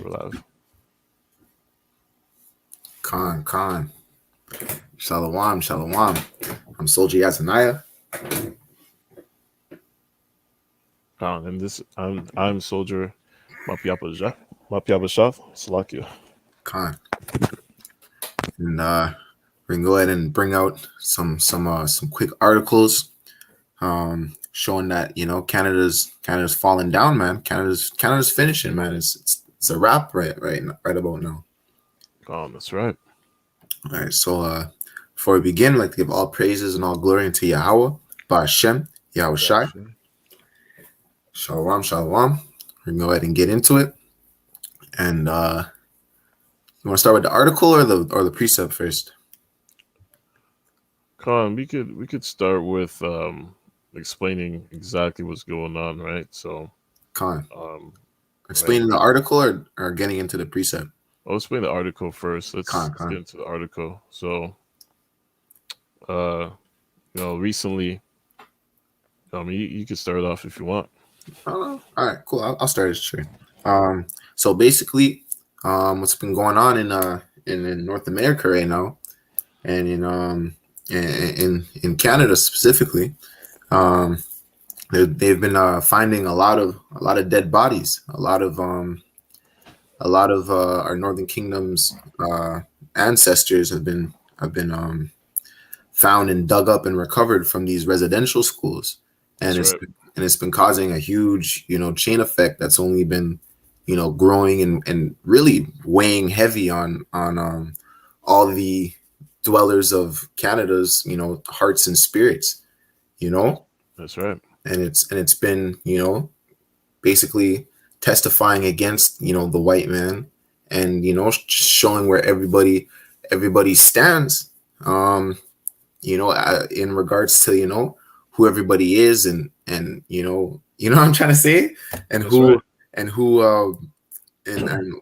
We're live. Khan. Shalom, shalom. I'm Soldier Yazanaya. And this I'm Soldier Mapiaba Shaf Salakia. Khan. And we're gonna go ahead and bring out some quick articles showing that Canada's falling down, man. Canada's finishing, man. It's a wrap right about now. That's right. All right, so before we begin, I'd like to give all praises and all glory unto Yahweh, Ba'Shem, Yahweh Shai. Shalom, shalom. We're gonna go ahead and get into it. And you want to start with the article or the precept first? We could start with explaining exactly what's going on, right? So explaining the article or getting into the precept? I'll explain the article first. Let's get into the article. So recently, you can start off if you want. All right, cool. I'll start it. Sure. So basically, what's been going on in North America right now, and in Canada specifically, they've been finding a lot of dead bodies. A lot of our Northern Kingdom's ancestors have been found and dug up and recovered from these residential schools, and it's been causing a huge chain effect that's only been growing and really weighing heavy on all the dwellers of Canada's hearts and spirits. That's right. And it's been basically testifying against the white man, and showing where everybody stands in regards to who everybody is, and what I'm trying to say, and That's right. and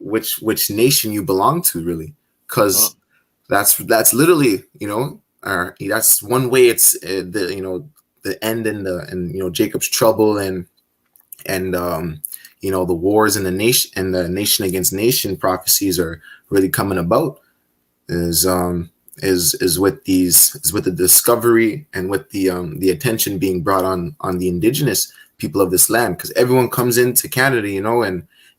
which nation you belong to, really, because that's literally that's one way. It's the end and Jacob's trouble and the wars in the nation and the nation against nation prophecies are really coming about is with the discovery and with the attention being brought on the indigenous people of this land, because everyone comes into Canada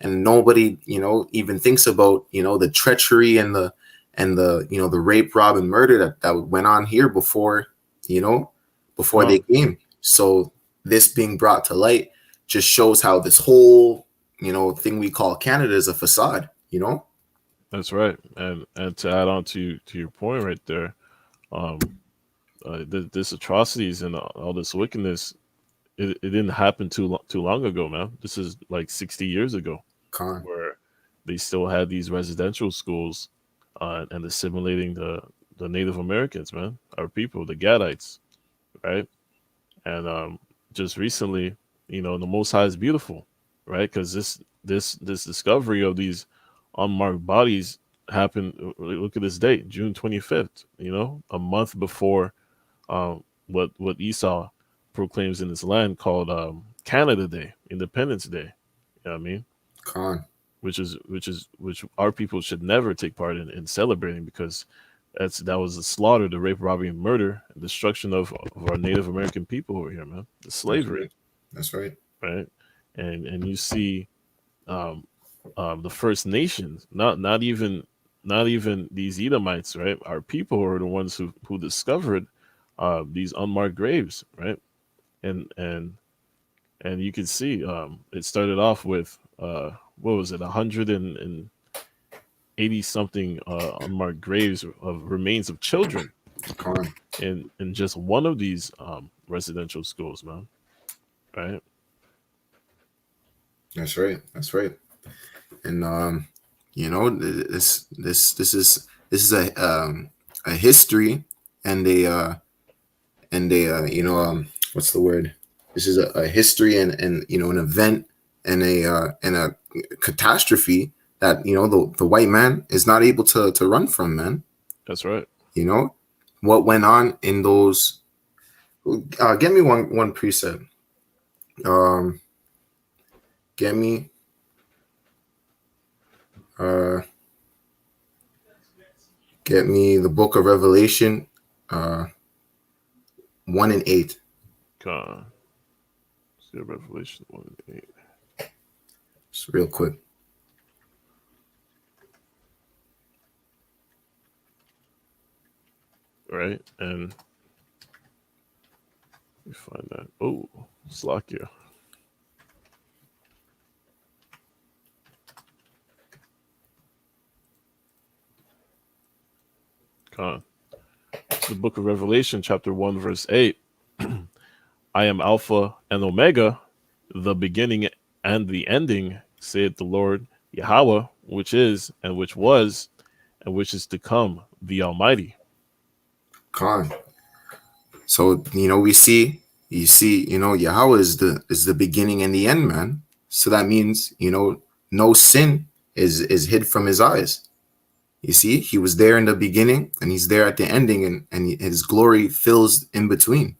and nobody even thinks about the treachery and the the rape, rob, and murder that went on here before they came. So this being brought to light just shows how this whole thing we call Canada is a facade. That's right. And to add on to your point right there, this atrocities and all this wickedness, it didn't happen too long ago, man. This is like 60 years ago, where they still had these residential schools and assimilating the Native Americans, man, our people, the Gadites, right? And just recently, the Most High is beautiful, right? Because this discovery of these unmarked bodies happened. Look at this date, June 25th. A month before what Esau proclaims in his land called Canada Day, Independence Day. You know what I mean? Which our people should never take part in celebrating, because that was the slaughter, the rape, robbery, and murder, and destruction of our Native American people over here, man. The slavery. That's right. Right. And you see the First Nations, not even these Edomites, right? Our people are the ones who discovered these unmarked graves, right? And you can see it started off with what was it, 180 something unmarked graves of remains of children in just one of these residential schools, man. Right. That's right. And this is a history and a what's the word? This is a history and an event and a catastrophe that the white man is not able to run from, man. That's right. What went on in those. Get me one precept. Get me Uh, get me the Book of Revelation, 1 and 8. Con. See Revelation 1:8. Just real quick. Right, and we find that. Oh, Slakia. Con. The Book of Revelation, chapter 1, verse 8. I am Alpha and Omega, the beginning and the ending, saith the Lord Yahweh, which is, and which was, and which is to come, the Almighty. Con. So, you see, Yahweh is the beginning and the end, man. So that means, no sin is hid from his eyes. You see, he was there in the beginning and he's there at the ending, and his glory fills in between,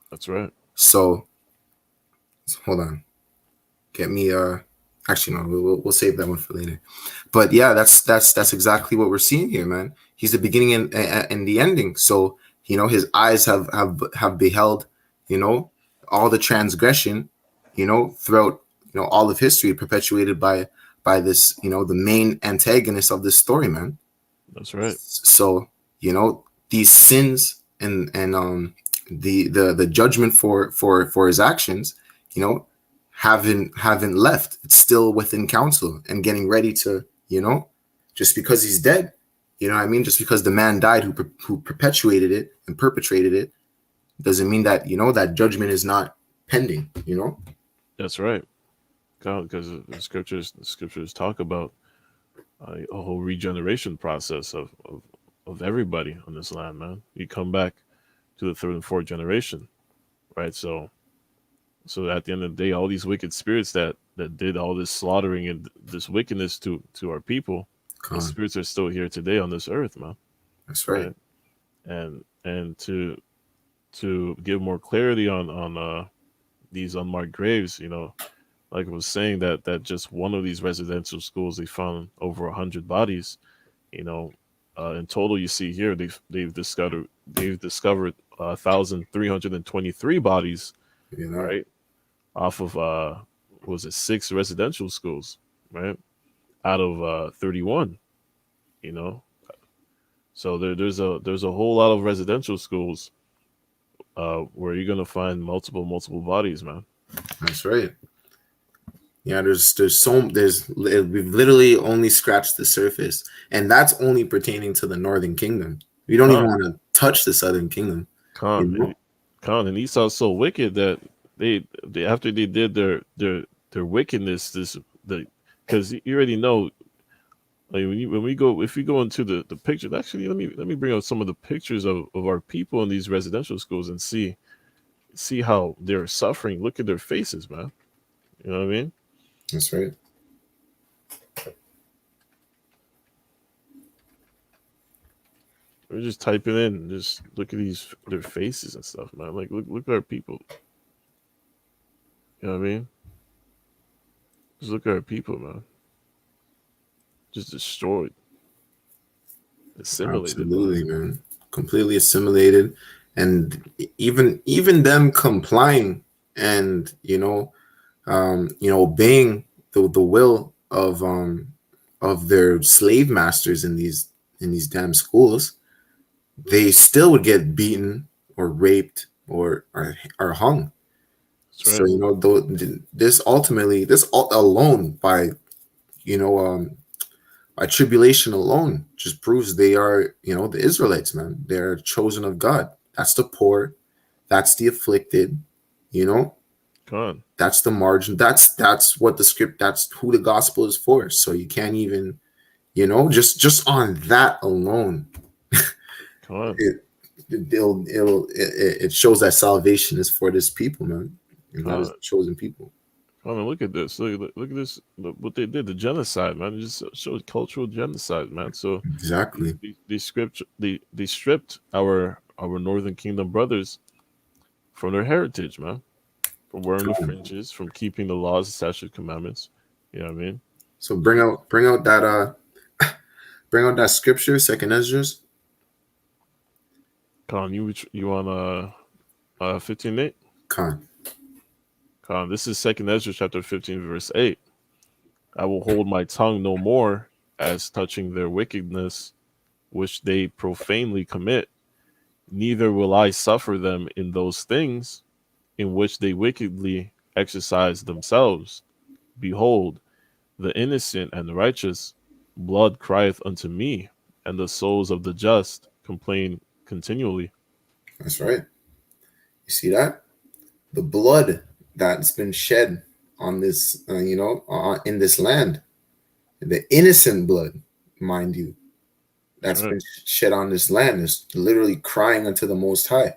That's right. So hold on. Get me actually no, we'll save that one for later. But yeah, that's exactly what we're seeing here, man. He's the beginning and the ending. So, his eyes have beheld, all the transgression, throughout, all of history, perpetuated by this, the main antagonist of this story, man. That's right. So, these sins and the judgment for his actions, haven't left. It's still within council and getting ready to, just because he's dead, just because the man died who perpetuated it and perpetrated it, doesn't mean that, that judgment is not pending, That's right. Because the scriptures talk about a whole regeneration process of everybody on this land, man. You come back to the third and fourth generation, right? So at the end of the day, all these wicked spirits that did all this slaughtering and this wickedness to our people, the spirits are still here today on this earth, man. That's right. And to give more clarity on these unmarked graves, like I was saying, that just one of these residential schools, they found over 100 bodies. In total, you see here they've discovered 1,323 bodies, right, off of was it 6 residential schools, right, out of 31. So there's a whole lot of residential schools where you're gonna find multiple bodies, man. That's right. Yeah, we've literally only scratched the surface, and that's only pertaining to the Northern Kingdom. We don't even want to touch the Southern Kingdom. And Esau's so wicked that they after they did their wickedness, because you already know, like if you go into the pictures. Actually, let me bring out some of the pictures of our people in these residential schools and see how they're suffering. Look at their faces, man. You know what I mean? That's right. We're just typing in, just look at their faces and stuff, man. Like look at our people. You know what I mean? Just look at our people, man. Just destroyed. Assimilated. Absolutely, man. Completely assimilated. And even them complying and obeying the will of their slave masters in these damn schools, they still would get beaten or raped or hung. Right. So this alone by by tribulation alone just proves they are the Israelites, man. They're chosen of God. That's the poor, that's the afflicted, that's the margin. That's what that's who the gospel is for. So you can't even, just on that alone, it shows that salvation is for this people, man. And that is the chosen people. I mean, look at this. Look at this. What they did, the genocide, man. It just shows cultural genocide, man. So exactly, they stripped our Northern Kingdom brothers from their heritage, man. From wearing the fringes, from keeping the laws, statute, commandments. You know what I mean? So bring out that bring out that scripture, Second Esdras. Con, you on 15:8? Con. Con, this is Second Ezra chapter 15 verse 8. I will hold my tongue no more as touching their wickedness which they profanely commit, neither will I suffer them in those things in which they wickedly exercise themselves. Behold, the innocent and the righteous blood crieth unto me, and the souls of the just complain continually. That's right. You see that? The blood that's been shed on this, in this land, the innocent blood, mind you, that's been shed on this land is literally crying unto the Most High,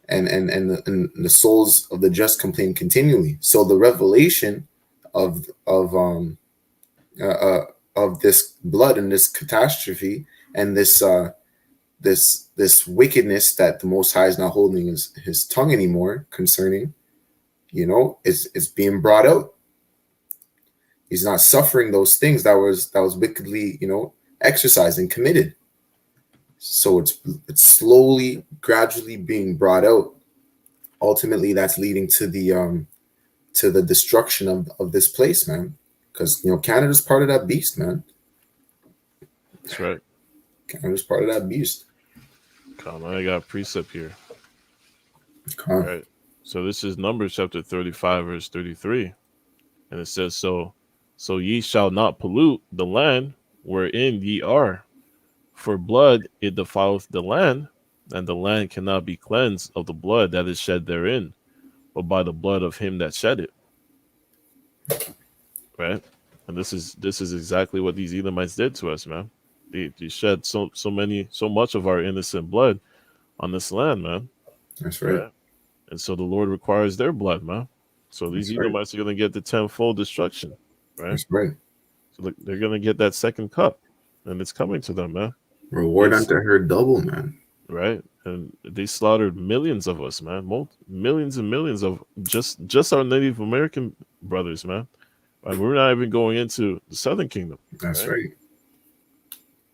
and the souls of the just complain continually. So the revelation of this blood and this catastrophe and this wickedness that the Most High is not holding his tongue anymore concerning, is being brought out. He's not suffering those things that was wickedly, exercised and committed. So it's slowly, gradually being brought out. Ultimately, that's leading to the destruction of this place, man. Because Canada's part of that beast, man. That's right. Canada's part of that beast. Come on, I got a precept here. All right. So this is Numbers chapter 35, verse 33. And it says, So ye shall not pollute the land wherein ye are, for blood it defileth the land, and the land cannot be cleansed of the blood that is shed therein, but by the blood of him that shed it. Right? And this is exactly what these Edomites did to us, man. They shed so much of our innocent blood on this land, man. That's right. And so the Lord requires their blood, man. So these Edomites are going to get the tenfold destruction, right? That's right. So they're going to get that second cup, and it's coming to them, man. Reward unto her double, man. Right? And they slaughtered millions of us, man. Millions and millions of just our Native American brothers, man. And we're not even going into the Southern Kingdom. That's right.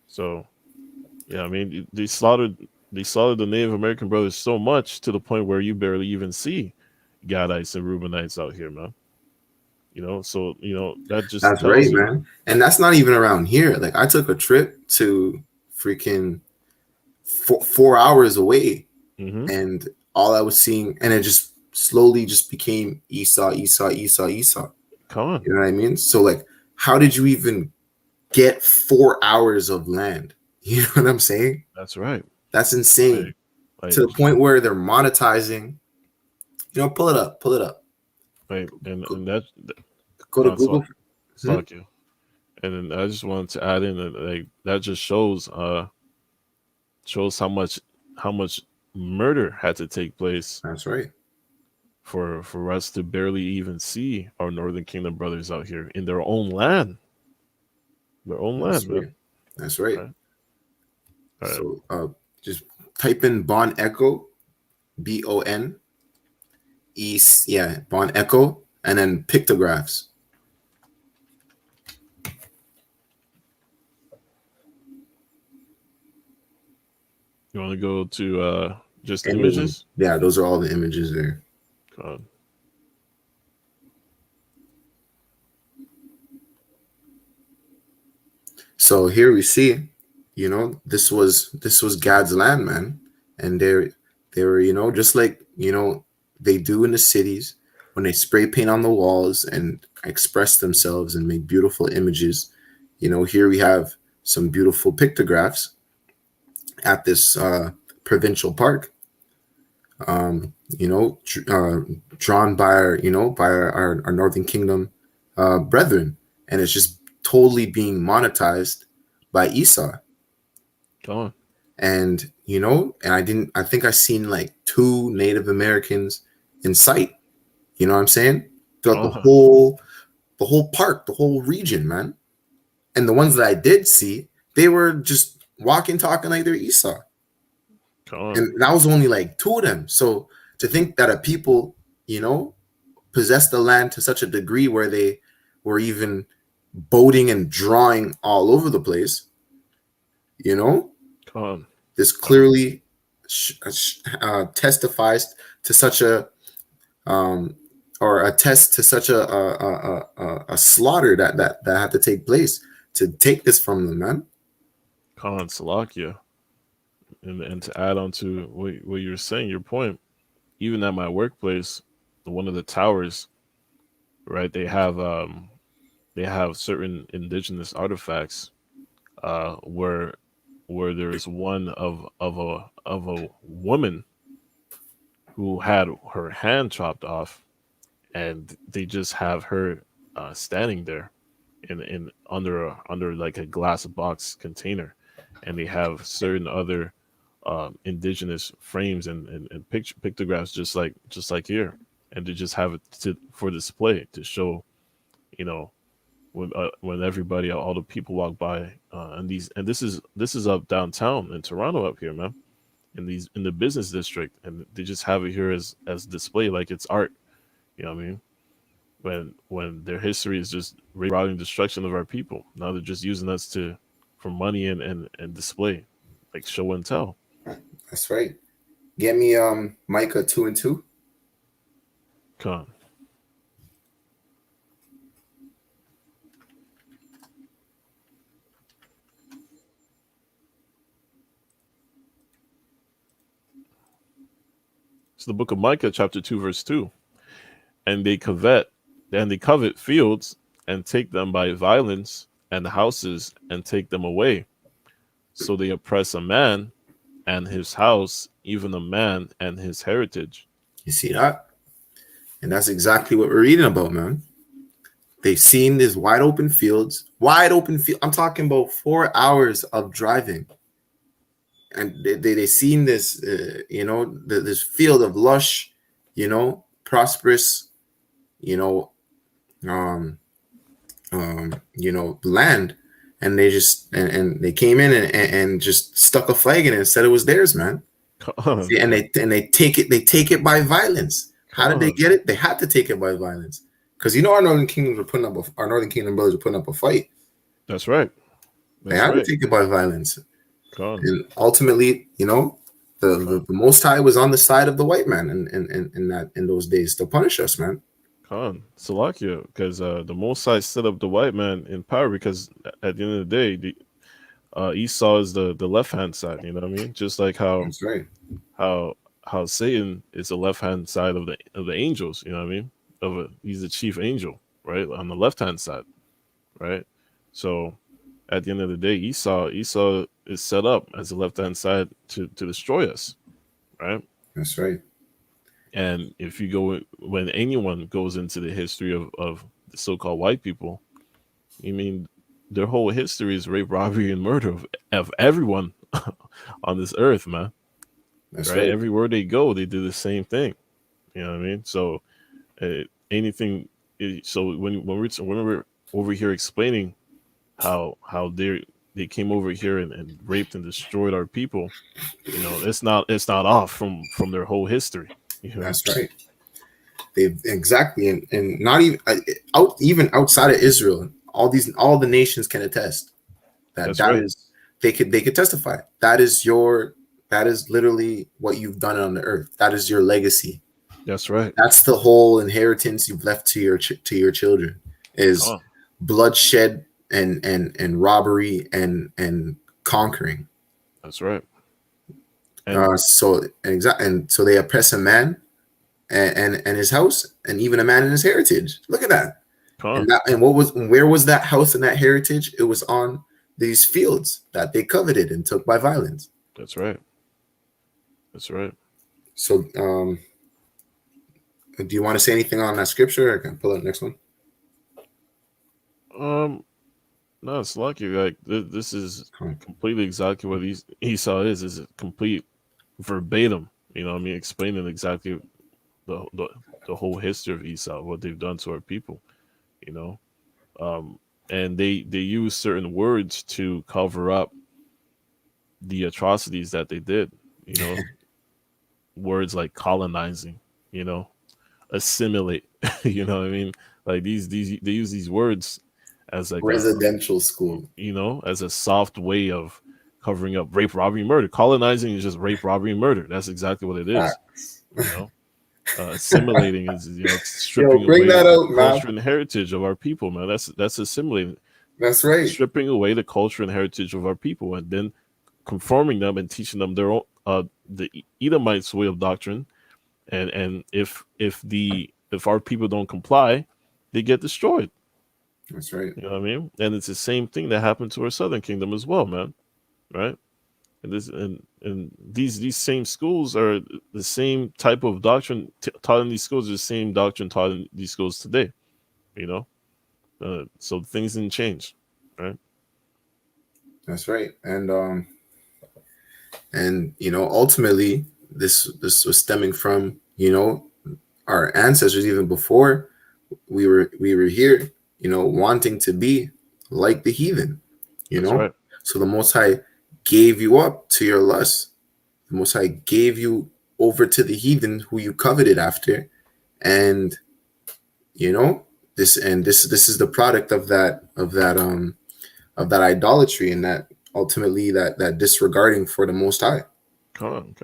So, yeah, I mean, they slaughtered the Native American brothers so much to the point where you barely even see Gadites and Reubenites out here, man. So that's right, man. And that's not even around here. Like, I took a trip to freaking 4 hours away, and all I was seeing, and it just slowly just became Esau. Come on. You know what I mean? So, like, how did you even get 4 hours of land? You know what I'm saying? That's right. That's insane. To the point where they're monetizing. Pull it up. Right, and that go to Google. Fuck you. And then I just wanted to add in that that just shows how much murder had to take place. That's right. For us to barely even see our Northern Kingdom brothers out here in their own land. That's right. Man. That's right. All right. So just type in Bon Echo, BON, Bon Echo, and then pictographs. You want to go to just images? Yeah, those are all the images there. God. So here we see, this was God's land, man, and they were, just like they do in the cities when they spray paint on the walls and express themselves and make beautiful images. Here we have some beautiful pictographs at this provincial park. Drawn by our Northern Kingdom brethren, and it's just totally being monetized by Esau. Come on. And I think I seen like 2 Native Americans in sight. You know what I'm saying? Throughout the whole park, the whole region, man. And the ones that I did see, they were just walking, talking like they're Esau. And that was only like 2 of them. So to think that a people, possess the land to such a degree where they were even, boating and drawing all over the place. You know, this clearly testifies to such a or attests to such a slaughter that had to take place to take this from them, man. Khan Salakia. And to add on to what you're saying, your point, even at my workplace, one of the towers, right, they have certain indigenous artifacts where there is one of a woman who had her hand chopped off, and they just have her standing there in under like a glass box container, and they have certain other indigenous frames and pictographs just like here, and they just have it for display to show, you know, when everybody, all the people walk by, and this is up downtown in Toronto up here, man, in the business district, and they just have it here as display like it's art. You know what I mean? When their history is just rotting destruction of our people. Now they're just using us for money and display, like show and tell. That's right. Get me Micah 2:2. Come on. It's the book of Micah, chapter 2, verse 2. And they covet fields and take them by violence, and houses and take them away. So they oppress a man and his house, even a man and his heritage. You see that? And that's exactly what we're reading about, man. They've seen these wide open fields. I'm talking about 4 hours of driving. And they seen this, this field of lush, prosperous, land, and they just and they came in and just stuck a flag in it and said it was theirs, man. See, and they take it by violence. How did they get it? They had to take it by violence, because our Northern Kingdom brothers are putting up a fight. That's right. They had to take it by violence. And ultimately, the Most High was on the side of the white man in those days to punish us, man. Salakia, because the Most High set up the white man in power, because at the end of the day, Esau is the left hand side. You know what I mean? Just like how that's right. How Satan is the left hand side of the angels. You know what I mean? He's the chief angel, right, on the left hand side, right? So at the end of the day, Esau is set up as the left hand side to destroy us, right? That's right. And if you go, when anyone goes into the history of the so-called white people, their whole history is rape, robbery, and murder of everyone on this earth, man. That's right. Everywhere they go, they do the same thing. You know what I mean? So anything. So when we're over here explaining how they came over here and raped and destroyed our people, it's not off from their whole history. That's right. They exactly, and not even outside of Israel, all the nations can attest that right. is they could testify. That is literally what you've done on the earth. That is your legacy. That's right. That's the whole inheritance you've left to your children is bloodshed and robbery and conquering. That's right. So they oppress a man and his house, and even a man and his heritage. Look at that. Where was that house and that heritage? It was on these fields that they coveted and took by violence. That's right. That's right. So, do you want to say anything on that scripture? Or I can pull out the next one. No, it's lucky. Like this is completely exactly what Esau is a complete verbatim. Explaining exactly the whole history of Esau, what they've done to our people. And they use certain words to cover up the atrocities that they did. Words like colonizing, assimilate. You know what I mean? Like they use these words as like residential school, as a soft way of covering up rape, robbery, murder. Colonizing is just rape, robbery, and murder. That's exactly what it is. Assimilating is stripping bring away that the out, culture man. and heritage of our people, man. That's assimilating. That's right. Stripping away the culture and heritage of our people, and then conforming them and teaching them their own the Edomites' way of doctrine. And if our people don't comply, they get destroyed. That's right. You know what I mean? And it's the same thing that happened to our southern kingdom as well, man. Right? And these same schools are the same type of doctrine taught in these schools, the same doctrine taught in these schools today. So things didn't change, right? That's right. And ultimately this was stemming from our ancestors, even before we were here, wanting to be like the heathen. That's right. So the Most High gave you up to your lust. The Most High gave you over to the heathen who you coveted after, and this is the product of that idolatry, and that ultimately that disregarding for the Most High. Come on.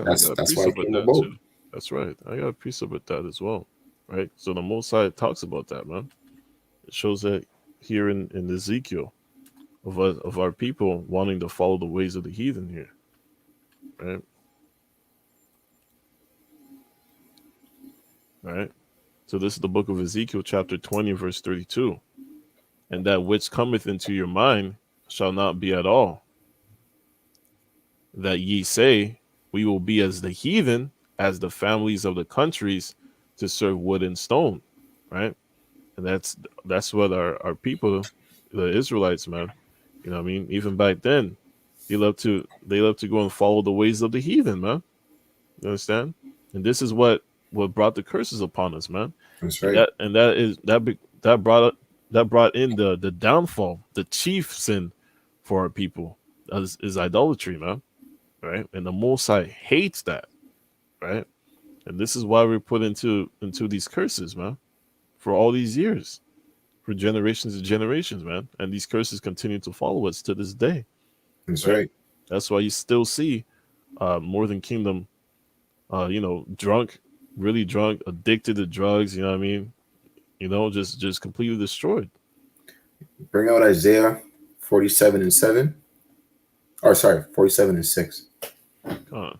That's why it came about. That's right. I got a piece of it that as well, right? So the Most High talks about that, man. It shows that here in Ezekiel of our people wanting to follow the ways of the heathen here, right? All right. So this is the book of Ezekiel, chapter 20, verse 32. And that which cometh into your mind shall not be at all. That ye say, we will be as the heathen, as the families of the countries, to serve wood and stone, right? And that's what our people, the Israelites, man. You know what I mean? Even back then, they love to go and follow the ways of the heathen, man. You understand? And this is what brought the curses upon us, man. That's right. That brought in the downfall, the chief sin for our people is idolatry, man. Right? And the Most High hates that, right? And this is why we're put into these curses, man, for all these years, for generations and generations, man. And these curses continue to follow us to this day. That's right. That's why you still see Northern Kingdom, drunk, really drunk, addicted to drugs. You know what I mean? Just completely destroyed. Bring out Isaiah 47:7. Or sorry, 47:6. Come on.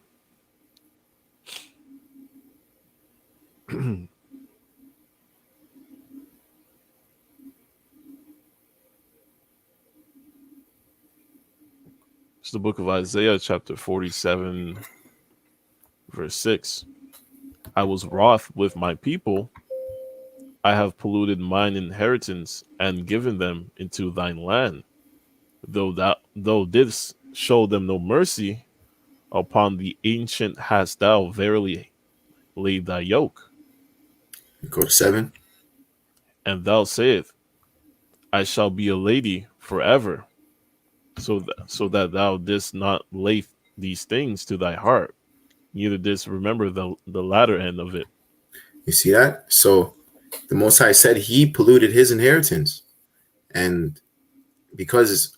It's the book of Isaiah, chapter 47, verse 6. I was wroth with my people. I have polluted mine inheritance and given them into thine land. Though didst show them no mercy, upon the ancient hast thou verily laid thy yoke. Go to 7. And thou sayest, I shall be a lady forever, so that thou didst not lay these things to thy heart, neither didst remember the latter end of it. You see that? So the Most High said he polluted his inheritance, and because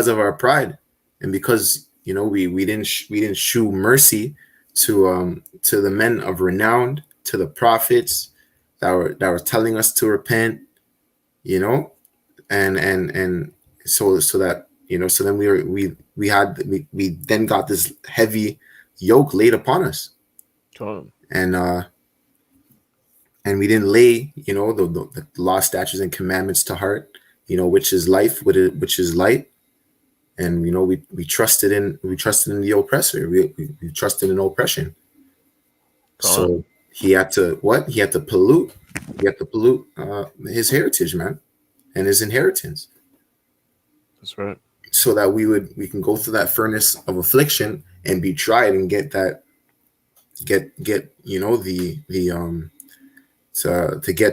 of our pride, and because we didn't shew mercy to the men of renown, to the prophets that were telling us to repent, and so that so then we then got this heavy yoke laid upon us, and we didn't lay the law, statutes, and commandments to heart, which is life, which is light, and we trusted in the oppressor, we trusted in oppression. So he had to pollute his heritage, man, and his inheritance. That's right. So that we can go through that furnace of affliction and be tried and get the to get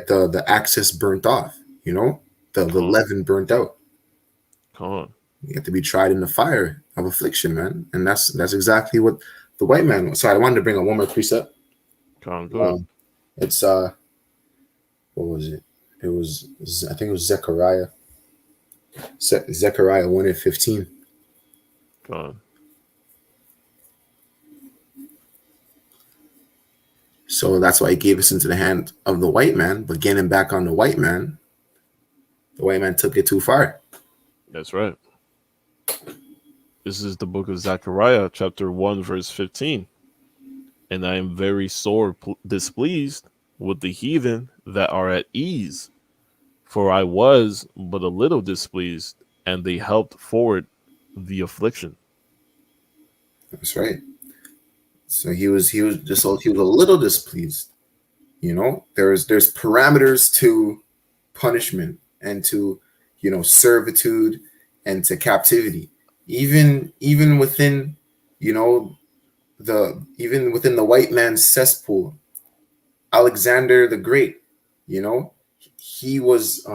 the access burnt off, the leaven burnt out. Come on. You have to be tried in the fire of affliction, man, and that's exactly what the white man was. So I wanted to bring up one more precept. It's what was it? It was, I think it was Zechariah Zechariah 1:15. Con. So that's why he gave us into the hand of the white man, but getting back on the white man took it too far. That's right. This is the book of Zechariah, chapter 1, verse 15. And I am very sore displeased with the heathen that are at ease, for I was but a little displeased, and they helped forward the affliction. That's right. So he was a little displeased. You know, there's parameters to punishment and to, you know, servitude and to captivity. Even within, you know, even within the white man's cesspool, Alexander the Great, you know, he was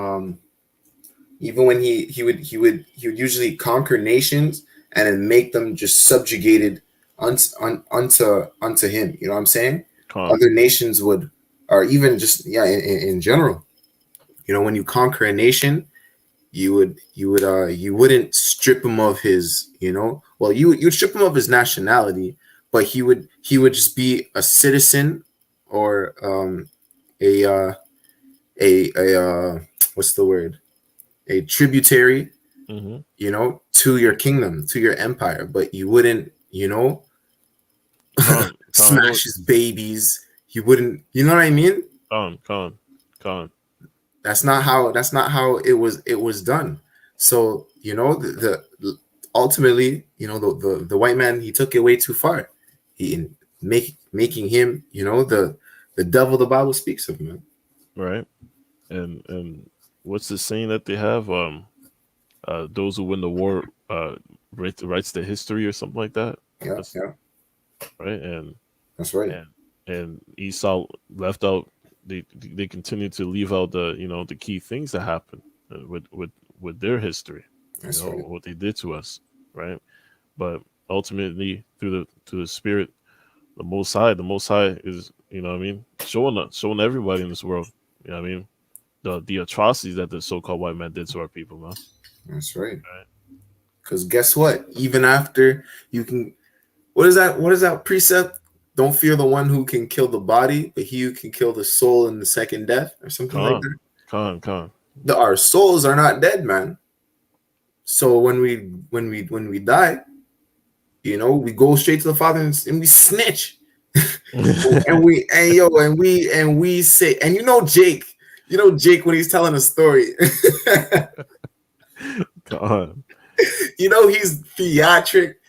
even when he would usually conquer nations and then make them just subjugated unto him. You know what I'm saying? Other nations would, or even just in general, you know, when you conquer a nation, you wouldn't strip him of his, you know, well, you'd strip him of his nationality, but he would just be a citizen or a what's the word, a tributary, you know, to your kingdom, to your empire, but you wouldn't, you know, smash his babies. You wouldn't, you know what I mean? That's not how it was done. So, you know, the ultimately, you know, the white man, he took it way too far. He making him, you know, the devil the Bible speaks of, man. Right. And what's the saying that they have? Those who win the war writes the history or something like that. Yeah. Right. And that's right. And Esau left out. They continue to leave out the, you know, the key things that happen with their history. That's you know, right. what they did to us, right? But ultimately, through the Spirit, the Most High is, you know what I mean, showing everybody in this world, you know what I mean, the atrocities that the so-called white man did to our people, man. That's right. Because guess what? Even after you can, what is that precept? Don't fear the one who can kill the body, but he who can kill the soul in the second death, or something like that. Our souls are not dead, man. So when we die, you know, we go straight to the Father and we snitch. and we say, and you know Jake when he's telling a story. You know, he's theatric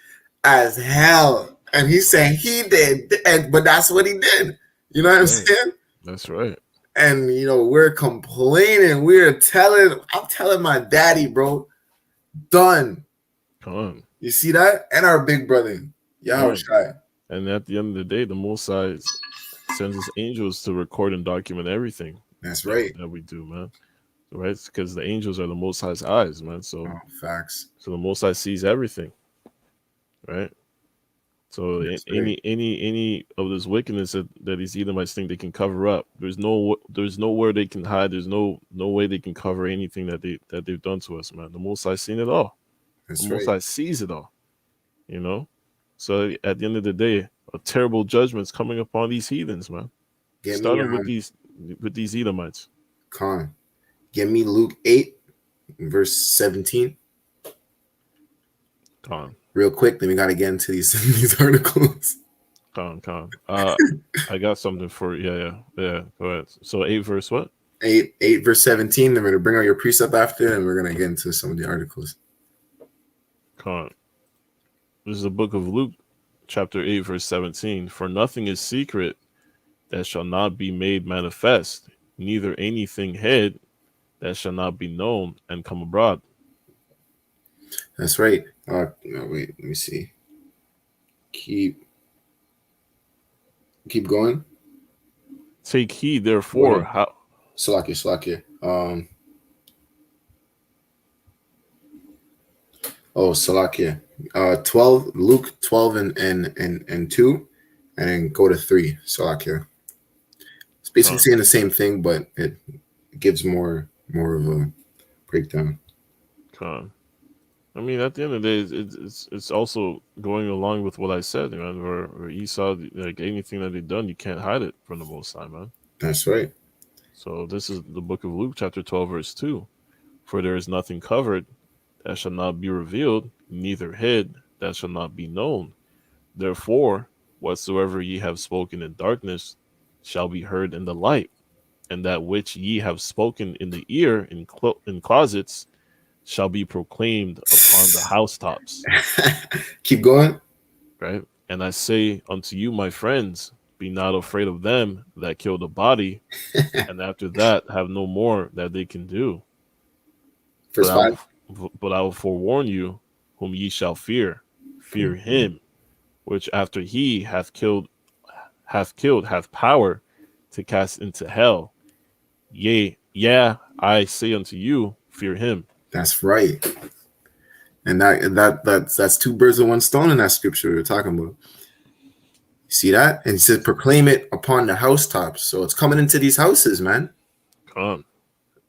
as hell. And he's saying he did, but that's what he did. You know what I'm saying? That's right. And, you know, we're complaining. I'm telling my daddy, bro, done. You see that? And our big brother, Yahushua. And at the end of the day, the Most High sends his angels to record and document everything. That's right. That we do, man. Right? Because the angels are the Most High's eyes, man. So facts. So the Most High sees everything. Right? So any of this wickedness that these Edomites think they can cover up, there's nowhere they can hide. There's no way they can cover anything that they've done to us, man. The Most High seen it all. The Most High sees it all. You know, so at the end of the day, a terrible judgment's coming upon these heathens, man. Starting with these Edomites. Give me Luke 8, verse 17. Real quick, then we gotta get into these articles. I got something for yeah. Go ahead. So 8 verse what? 8 verse 17. Then we're gonna bring out your precept after, and we're gonna get into some of the articles. This is the book of Luke, chapter 8, verse 17. For nothing is secret that shall not be made manifest, neither anything hid that shall not be known and come abroad. That's right. No, wait, let me see. Keep going. Take heed, therefore. How? Salakia. Salakia. 12, Luke 12 and 2, and then go to 3. Salakia. It's basically saying the same thing, but it gives more of a breakdown. Con. I mean, at the end of the day, it's also going along with what I said, man. Where Esau, like anything that they done, you can't hide it from the Most High, man. That's right. So this is the book of Luke, chapter 12, verse 2. For there is nothing covered that shall not be revealed, neither hid that shall not be known. Therefore, whatsoever ye have spoken in darkness shall be heard in the light, and that which ye have spoken in the ear in closets shall be proclaimed upon the housetops. Keep going. Right? And I say unto you, my friends, be not afraid of them that kill the body, and after that have no more that they can do. Verse 5. But I will forewarn you whom ye shall fear. Fear him, which after he hath power to cast into hell. Yea, I say unto you, fear him. That's right. And that's two birds with one stone in that scripture we're talking about. You see that? And he said, proclaim it upon the housetops. So it's coming into these houses, man. Come on.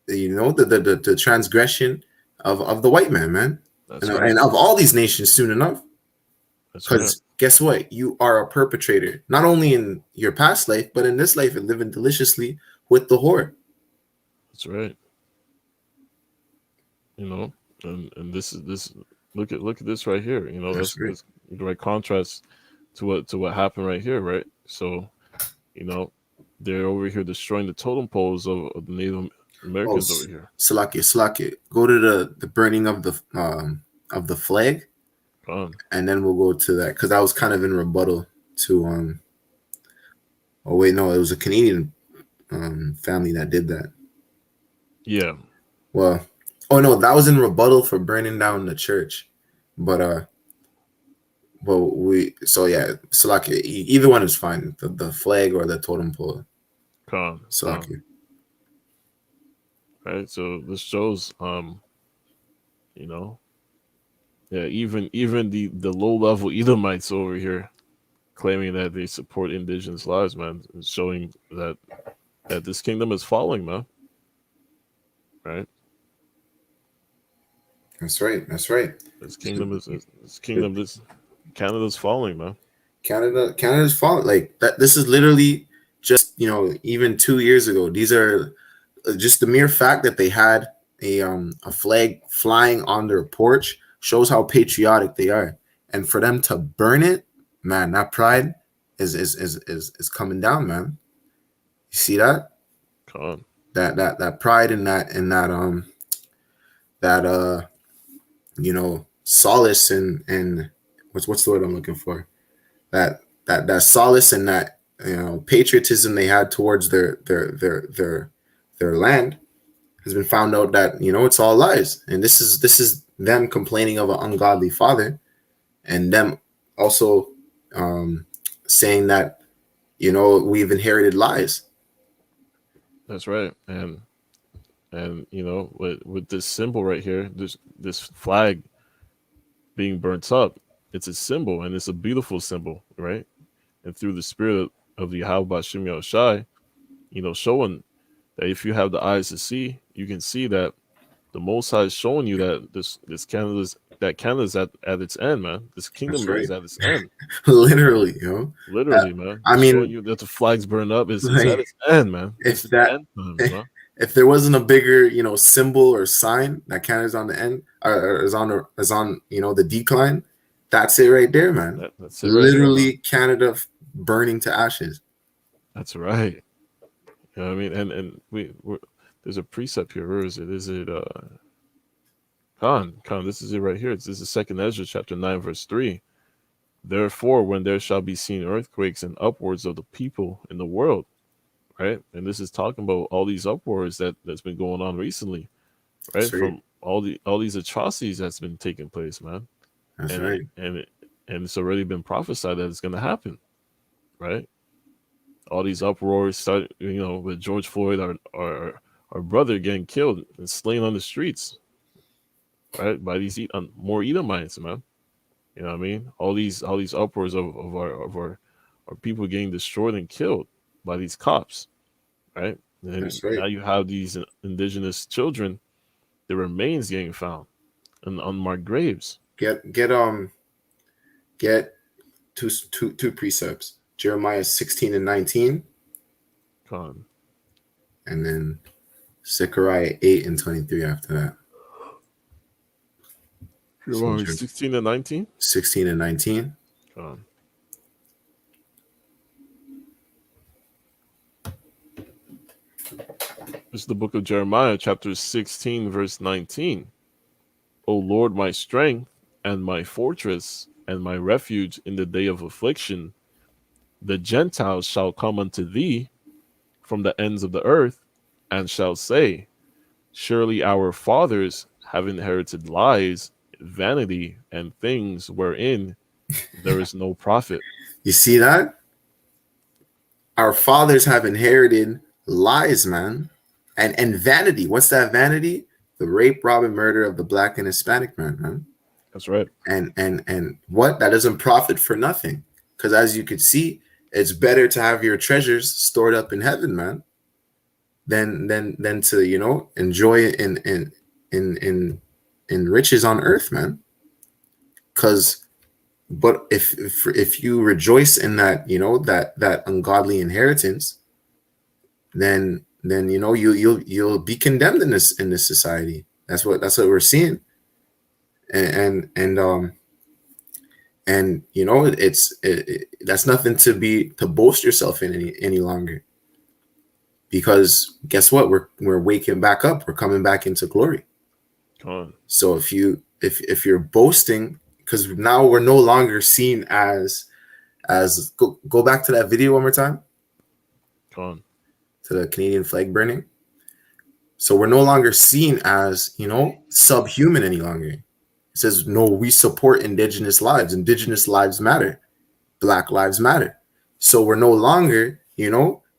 You know, the transgression of the white man. That's right. And of all these nations soon enough. Because guess what? You are a perpetrator, not only in your past life, but in this life and living deliciously with the whore. That's right. You know, and this look at this right here. You know, that's direct contrast to what happened right here, right? So, you know, they're over here destroying the totem poles of the Native Americans over here. Slack it. Go to the burning of the flag, and then we'll go to that because I was kind of in rebuttal to Oh wait, no, it was a Canadian family that did that. Yeah. Well, oh no, that was in rebuttal for burning down the church, but Slack it. Either one is fine. The flag or the totem pole. Slack it. Right, so this shows, you know, yeah, even the low level Edomites over here claiming that they support indigenous lives, man, is showing that this kingdom is falling, man. Right. That's right. That's right. Canada's falling, man. Canada's falling. Like that. This is literally just, you know, even 2 years ago. These are just the mere fact that they had a flag flying on their porch shows how patriotic they are. And for them to burn it, man, that pride is coming down, man. You see that? Come on. That pride in that you know, solace and what's the word I'm looking for? That solace and that, you know, patriotism they had towards their land has been found out that, you know, it's all lies. And this is them complaining of an ungodly father, and them also saying that, you know, we've inherited lies. That's right. And you know, with this symbol right here, this flag being burnt up, it's a symbol, and it's a beautiful symbol, right? And through the spirit of the Yahweh Shem Yahushai, you know, showing that if you have the eyes to see, you can see that the Most High is showing you that Canada's at its end, man. This kingdom is at its end. Literally, you know. Literally, man. I mean, showing you that the flag's burned up is at its end, man. If there wasn't a bigger, you know, symbol or sign that Canada's on the end, or is on you know, the decline, that's it right there, man. That's it. Literally, right there, Canada burning to ashes. That's right. You know what I mean? And there's a precept here. Where is it? Is it Khan? This is it right here. This is 2nd Ezra chapter 9 verse 3. Therefore, when there shall be seen earthquakes and upwards of the people in the world, right? And this is talking about all these upwards that's been going on recently, right? From all these atrocities that's been taking place, man. That's right. And it's already been prophesied that it's going to happen, right? All these uproars start, you know, with George Floyd, our brother, getting killed and slain on the streets, right? By these more Edomites, man. You know what I mean? All these uproars of our people getting destroyed and killed by these cops, right? And That's right. Now you have these indigenous children, their remains getting found, and unmarked graves. Get two precepts. Jeremiah 16 and 19. Con. And then Zechariah 8 and 23 after that. Jeremiah 16 and 19? 16 and 19. Con. This is the book of Jeremiah, chapter 16, verse 19. O Lord, my strength and my fortress and my refuge in the day of affliction, the Gentiles shall come unto thee from the ends of the earth, and shall say, surely our fathers have inherited lies, vanity, and things wherein there is no profit. You see that? Our fathers have inherited lies, man, and vanity. What's that vanity? The rape, rob, and murder of the Black and Hispanic man. That's right. And what? That doesn't profit for nothing. Because as you could see, it's better to have your treasures stored up in heaven, man, than to enjoy it in riches on earth, man. But if you rejoice in that, that ungodly inheritance, then you'll be condemned in this society. That's what we're seeing. And that's nothing to boast yourself in any longer, because guess what? We're waking back up. We're coming back into glory. Come on. So if you're boasting, because now we're no longer seen as go back to that video one more time. Come on. To the Canadian flag burning. So we're no longer seen as subhuman any longer. It says, no, we support Indigenous lives. Indigenous lives matter. Black lives matter. So we're no longer,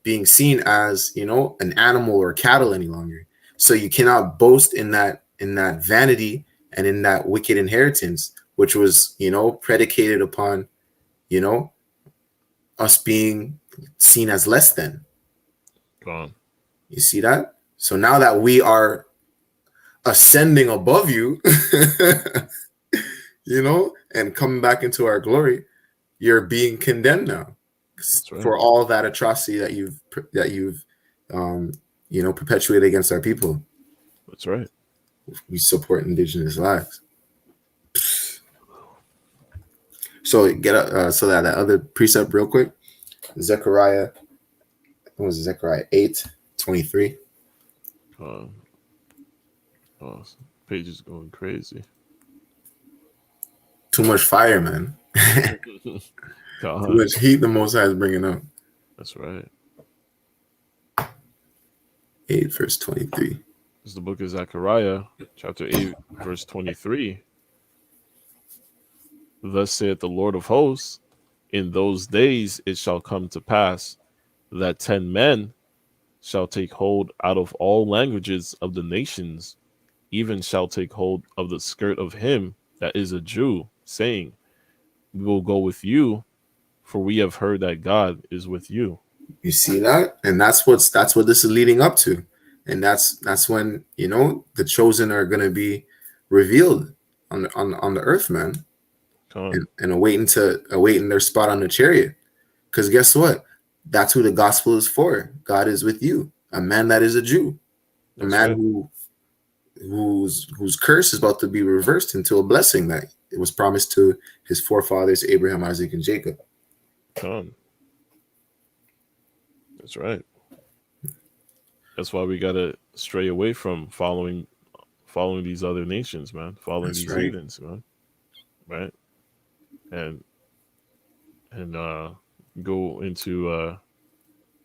being seen as, an animal or cattle any longer. So you cannot boast in that vanity and in that wicked inheritance, which was, predicated upon, us being seen as less than. Go on. You see that? So now that we are ascending above you, and coming back into our glory, you're being condemned now. Right. For all that atrocity that you've perpetuated against our people. That's right. We support Indigenous lives. So so that other precept real quick. Zechariah 8:23. Page is going crazy. Too much fire, man. Too much heat the Most High is bringing up. That's right. 8 verse 23. This is the book of Zechariah, chapter 8, verse 23. Thus saith the Lord of hosts, in those days it shall come to pass that 10 men shall take hold out of all languages of the nations, even shall take hold of the skirt of him that is a Jew, saying, we will go with you, for we have heard that God is with you. You see that? And that's what this is leading up to. And that's when, the chosen are going to be revealed on the earth, man. And awaiting their spot on the chariot. Because guess what? That's who the gospel is for. God is with you. A man that is a Jew. A man whose curse is about to be reversed into a blessing that it was promised to his forefathers, Abraham, Isaac, and Jacob. That's right. That's why we gotta stray away from following these other nations, man. Following these heathens, man. Right? And go into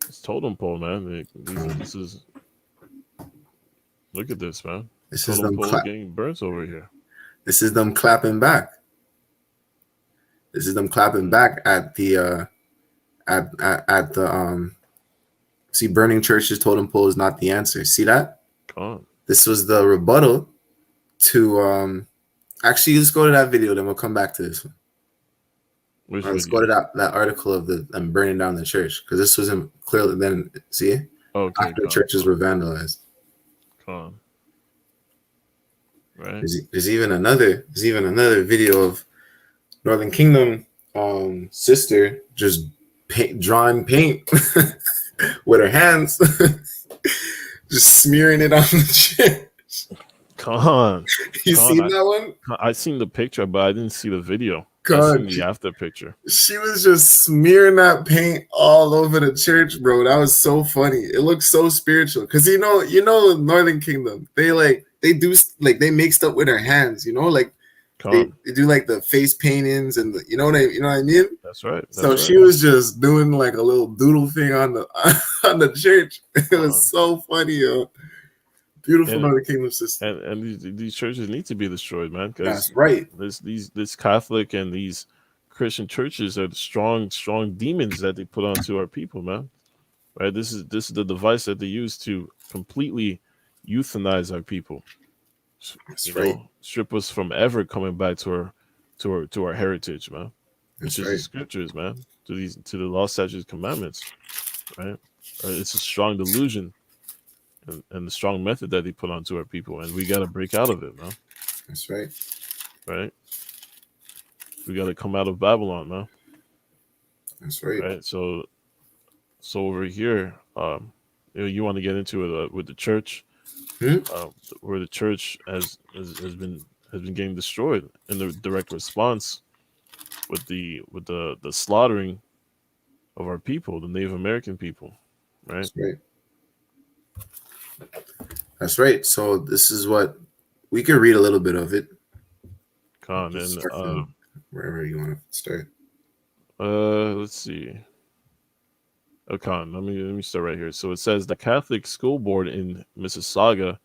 this totem pole, man. This is look at this, man. This totem is them pole getting burnt over here. This is them clapping back. This is them clapping back at the see, burning churches totem pole is not the answer. See that? This was the rebuttal to actually, let's go to that video, then we'll come back to this one. Let's go to that article of them burning down the church, because this wasn't clearly then. See, after churches were vandalized. Right. There's even another video of Northern Kingdom sister just drawing paint with her hands, just smearing it on the chair. Come on. You seen that one? I seen the picture, but I didn't see the video. I seen the after picture. She was just smearing that paint all over the church, bro. That was so funny. It looked so spiritual. Cause you know, Northern Kingdom, they make stuff with their hands, like they do like the face paintings and you know what I mean? That's right. So she was just doing like a little doodle thing on the church. It was so funny, yo. Beautiful Northern Kingdom system. And these churches need to be destroyed, man. That's right. This Catholic and these Christian churches are the strong demons that they put onto our people, man. Right? This is the device that they use to completely euthanize our people. That's right. Strip us from ever coming back to our heritage, man. That's which is the scriptures, man. To the law, statutes, commandments, right? It's a strong delusion. And the strong method that they put onto our people, and we got to break out of it, man. That's right. Right. We got to come out of Babylon, man. That's right. Right. So over here, you want to get into it with the church, where the church has been getting destroyed in the direct response with the slaughtering of our people, the Native American people, right? That's right. That's right. So this is what we could read a little bit of it. And wherever you want to start. Let's see. Okay, let me start right here. So it says the Catholic School Board in Mississauga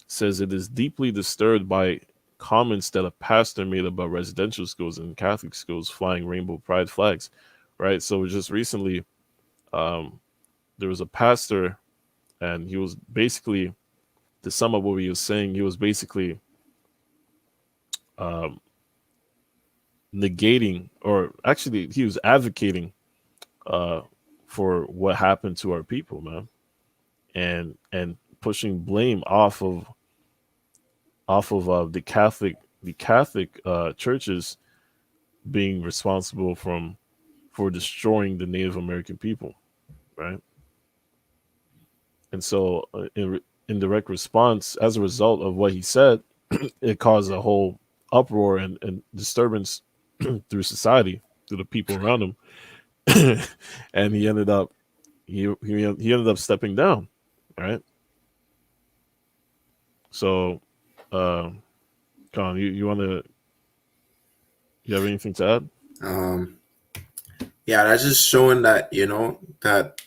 says it is deeply disturbed by comments that a pastor made about residential schools and Catholic schools flying rainbow pride flags. Right. So just recently, there was a pastor. And he was basically, to sum up what he was saying, he was basically negating, or actually he was advocating for what happened to our people, man, and pushing blame off of the Catholic churches being responsible for destroying the Native American people, right? And so, in direct response, as a result of what he said, it caused a whole uproar and disturbance through society, through the people around him, and he ended up stepping down, right? So, Con, you have anything to add? Yeah, that's just showing that that.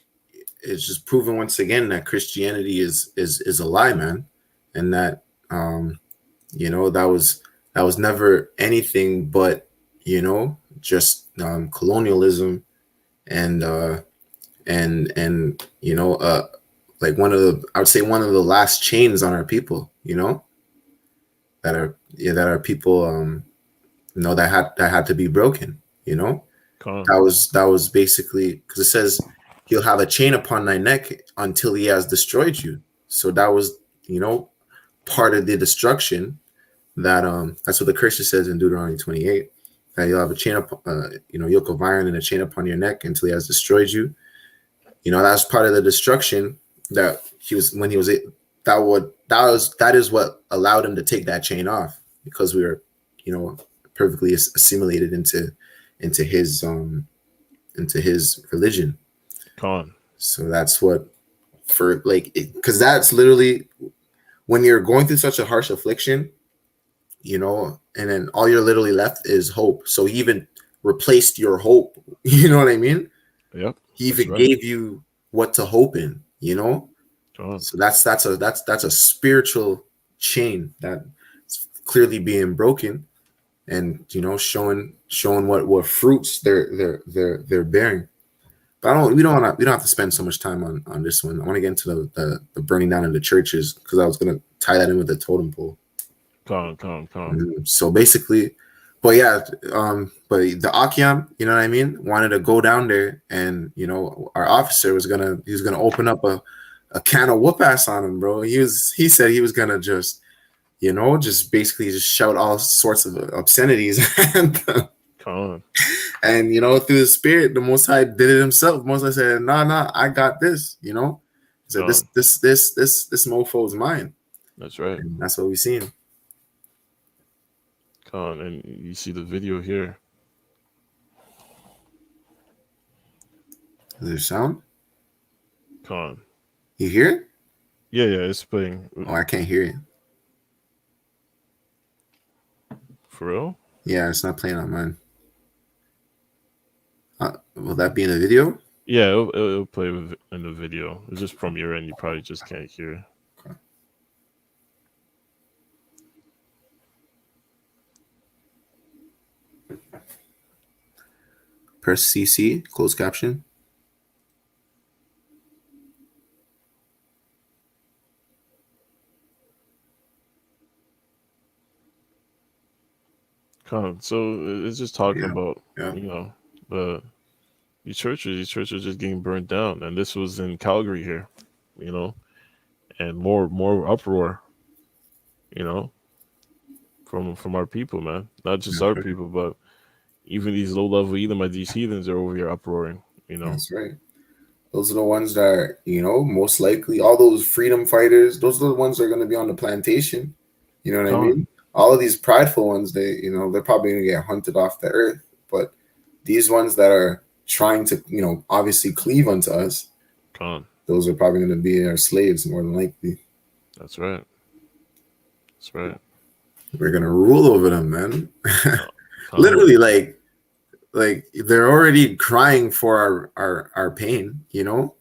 It's just proven once again that Christianity is a lie, man, and that that was never anything but just colonialism and like one of the last chains on our people, that our people that had to be broken, that was basically, because it says he'll have a chain upon thy neck until he has destroyed you. So that was, part of the destruction that that's what the curse says in Deuteronomy 28, that you'll have a chain up, yoke of iron and a chain upon your neck until he has destroyed you. That's part of the destruction that that is what allowed him to take that chain off, because we were, perfectly assimilated into his religion. So that's what, because that's literally when you're going through such a harsh affliction, and then all you're literally left is hope. So he even replaced your hope. You know what I mean? Yep. He even gave you what to hope in. So that's a spiritual chain that's clearly being broken, and showing what fruits they're bearing. But we don't have to spend so much time on this one. I want to get into the burning down of the churches, because I was going to tie that in with the totem pole. So basically, but yeah, but the Akyam, you know what I mean, wanted to go down there, and our officer was gonna open up a can of whoop ass on him, bro. He said he was gonna just just basically just shout all sorts of obscenities. Con. And through the Spirit, the Most High did it Himself. Most High said, "Nah, I got this." He said, Con. "This mofo is mine." That's right. And that's what we've seen. Con, and you see the video here. Is there sound? Con. You hear it? Yeah, it's playing. Oh, I can't hear it. For real? Yeah, it's not playing on mine. Will that be in the video? Yeah, it'll play in the video. It's just from your end. You probably just can't hear. Okay. Press CC, closed caption. So it's just talking about these churches just getting burnt down, and this was in Calgary here, and more uproar, from our people, man. Not just our people, but even these low level Edomite, these heathens are over here uproaring. That's right. Those are the ones that are, most likely all those freedom fighters. Those are the ones that are going to be on the plantation. You know what I mean? All of these prideful ones, they're probably going to get hunted off the earth. But these ones that are trying to, obviously cleave unto us, those are probably going to be our slaves more than likely. That's right. We're going to rule over them, man. Literally, like they're already crying for our pain, Then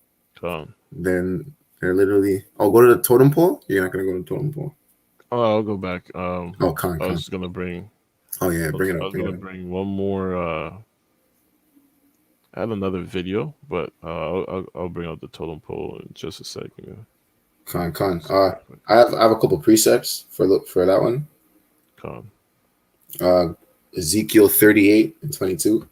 they're literally. Oh, go to the totem pole. You're not going to go to the totem pole. Oh, I'll go back. I was gonna bring. Oh yeah, bring it up. I was gonna bring one more. I had another video, but I'll bring out the totem pole in just a second. Con. I have a couple precepts for that one. Ezekiel 38:22.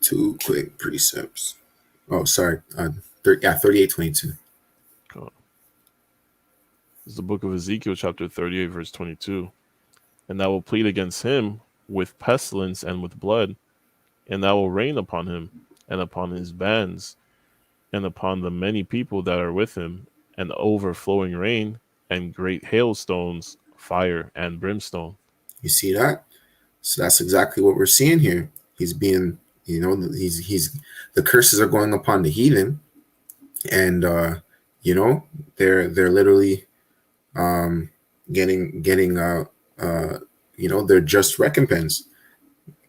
Two quick precepts. Oh, sorry. 38:22. It's the book of Ezekiel, chapter 38, verse 22. And I will plead against him with pestilence and with blood, and I will rain upon him, and upon his bands, and upon the many people that are with him, and overflowing rain, and great hailstones, fire, and brimstone. You see that? So that's exactly what we're seeing here. He's being, he's the curses are going upon the heathen, and they're literally getting their just recompense.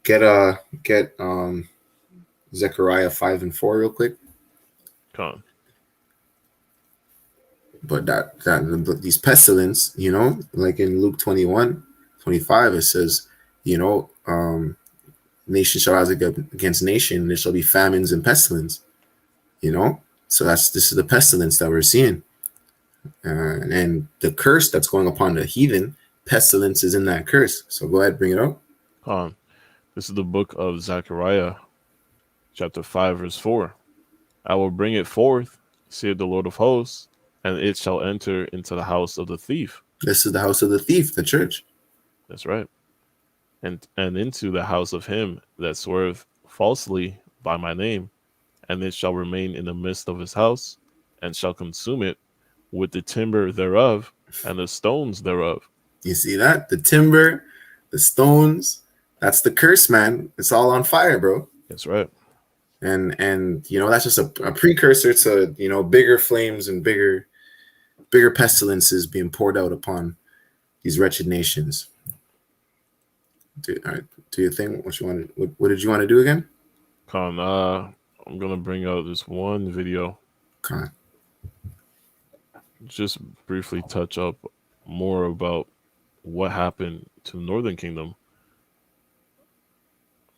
Get Zechariah 5:4 real quick. But that these pestilence, like in Luke 21:25, it says, nation shall rise against nation, and there shall be famines and pestilence. So this is the pestilence that we're seeing, and the curse that's going upon the heathen. Pestilence is in that curse. So go ahead, bring it up. This is the book of Zechariah, chapter 5, verse 4. I will bring it forth, saith the Lord of hosts, and it shall enter into the house of the thief. This is the house of the thief, the church. That's right. And into the house of him that swerveth falsely by my name, and it shall remain in the midst of his house, and shall consume it with the timber thereof and the stones thereof. You see that? The timber, the stones, that's the curse, man. It's all on fire, bro. That's right. And that's just a precursor to, bigger flames and bigger pestilences being poured out upon these wretched nations. Do your thing. What did you want to do again? I'm gonna bring out this one video. Just briefly touch up more about what happened to the Northern Kingdom.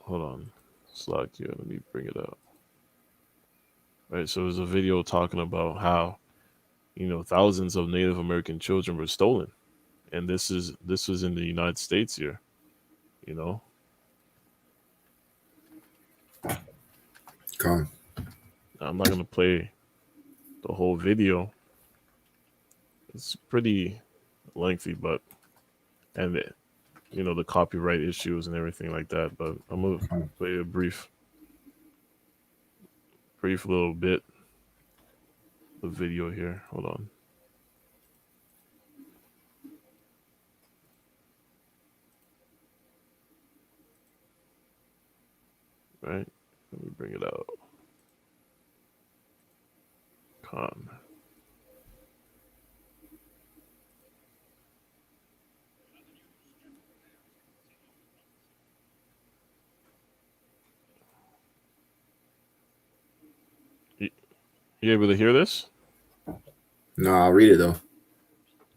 Hold on, Slack here. Let me bring it up. Right, so there's a video talking about how, thousands of Native American children were stolen and this was in the United States here, you know. Con. I'm not gonna play the whole video. It's pretty lengthy, but and it, the copyright issues and everything like that. But I'm gonna play a brief little bit of video here. Hold on. Right, let me bring it out. Con. You able to hear this? No, I'll read it though.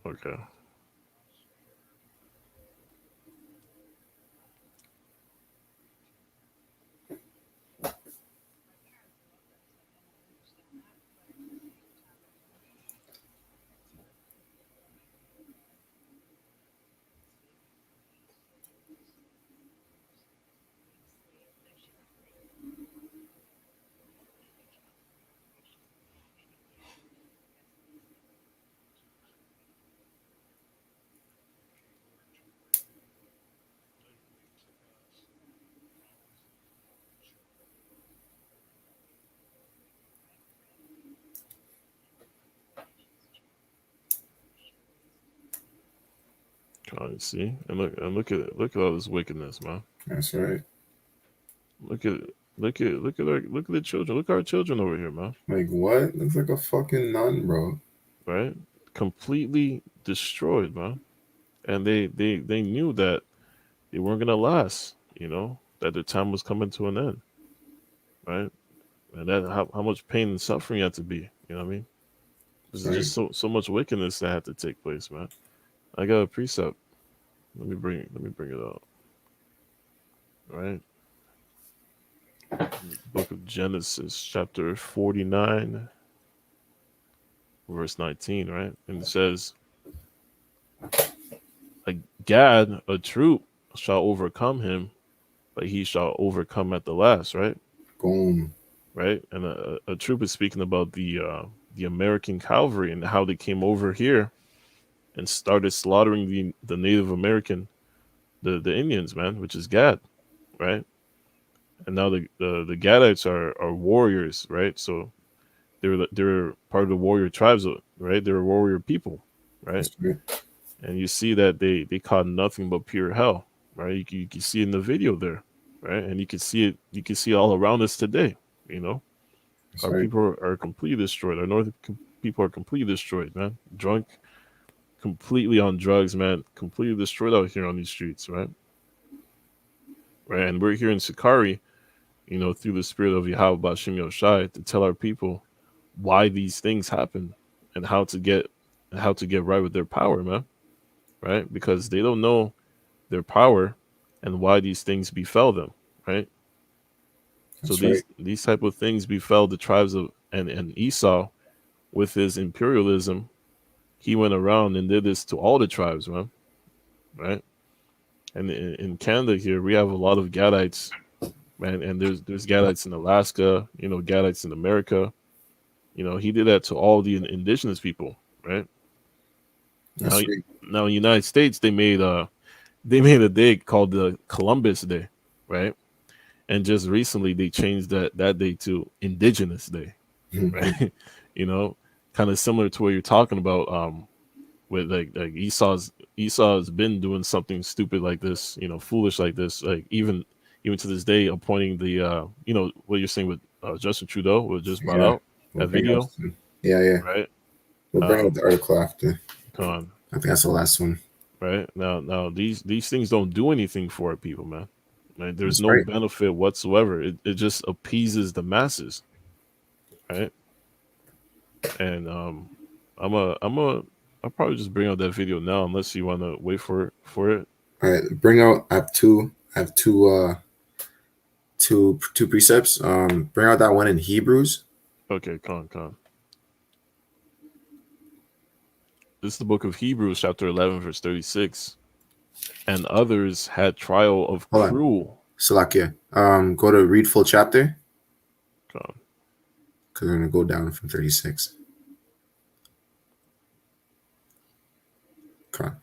Okay. Con, see, and look at all this wickedness, man. That's right. Look at the children. Look at our children over here, man. Like what? Looks like a fucking nun, bro. Right? Completely destroyed, man. And they knew that they weren't gonna last. That their time was coming to an end. Right? And that how much pain and suffering had to be. You know what I mean? There's just so much wickedness that had to take place, man. I got a precept. Let me bring it out. Right? Book of Genesis, chapter 49, verse 19, right? And it says, Gad, a troop, shall overcome him, but he shall overcome at the last, right? Boom. Right? And a troop is speaking about the American cavalry and how they came over here and started slaughtering the Native American, the Indians, man, which is Gad, right? And now the Gadites are warriors, right? So they're part of the warrior tribes, right? They're warrior people, right? And you see that they caught nothing but pure hell, right? You can see in the video there, right? And you can see it all around us today. Our people are completely destroyed. Our northern people are completely destroyed, man. Drunk, completely on drugs, man. Completely destroyed out here on these streets, right? Right, and we're here in Sakari, through the spirit of Yahweh Bashim Yoshai, to tell our people why these things happen and how to get right with their power, man. Right? Because they don't know their power and why these things befell them, right? That's so these type of things befell the tribes of and Esau with his imperialism. He went around and did this to all the tribes, man. Right? And in Canada here, we have a lot of Gadites, man, and there's Gadites in Alaska, Gadites in America. He did that to all the indigenous people, right? Now in the United States, they made a day called the Columbus Day, right? And just recently they changed that day to Indigenous Day, right? Kind of similar to what you're talking about, with like Esau's been doing something stupid like this, foolish like this, like even to this day, appointing the what you're saying with Justin Trudeau, was just brought out that video. Right. We'll bring up the article after. Come on. I think that's the last one. Right now, these things don't do anything for our people, man. Right? There's no benefit whatsoever. It just appeases the masses, right? And I'll probably just bring out that video now, unless you want to wait for it. All right, bring out. I have two precepts. Bring out that one in Hebrews. Okay, con. This is the book of Hebrews, chapter 11, verse 36. And others had trial of cruel. Salakia. Go to read full chapter. Because we're going to go down from 36. Okay.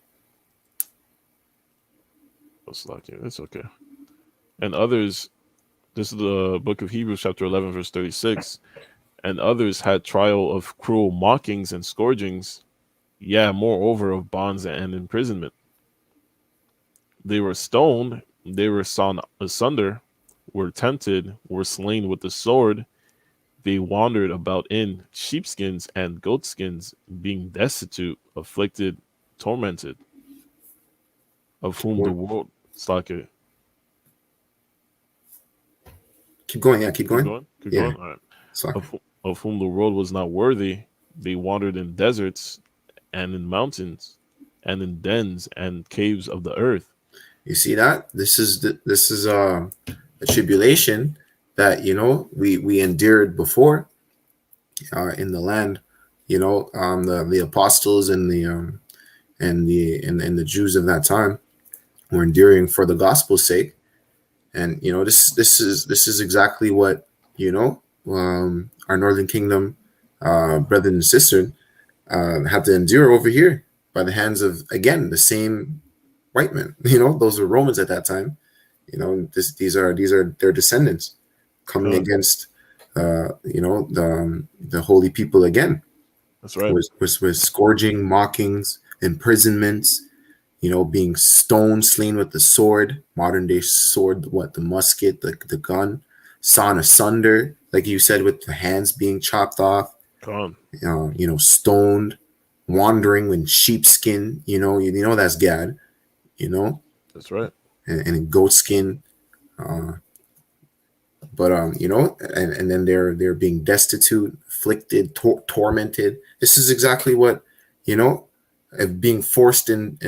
Salakia. It's okay. And others, this is the book of Hebrews, chapter 11, verse 36. And others had trial of cruel mockings and scourgings, moreover of bonds and imprisonment. They were stoned, they were sawn asunder, were tempted, were slain with the sword. They wandered about in sheepskins and goatskins, being destitute, afflicted, tormented, of whom the world... Slaka. Keep going, yeah, keep going. Keep going? All right. Of whom the world was not worthy. They wandered in deserts and in mountains and in dens and caves of the earth. You see that? This is a tribulation that, we endured before in the land. The apostles and the Jews of that time were enduring for the gospel's sake. And this is exactly what our Northern Kingdom brothers and sisters have to endure over here by the hands of, again, the same white men. Those are Romans at that time. These are their descendants coming against the holy people again. That's right. With scourging, mockings, imprisonments, being stoned, slain with the sword, modern day sword, the musket, the gun, sawn asunder, like you said, with the hands being chopped off, stoned, wandering in sheepskin, that's Gad, That's right. And in goat skin, and then they're being destitute, afflicted, tormented. This is exactly what, being forced in,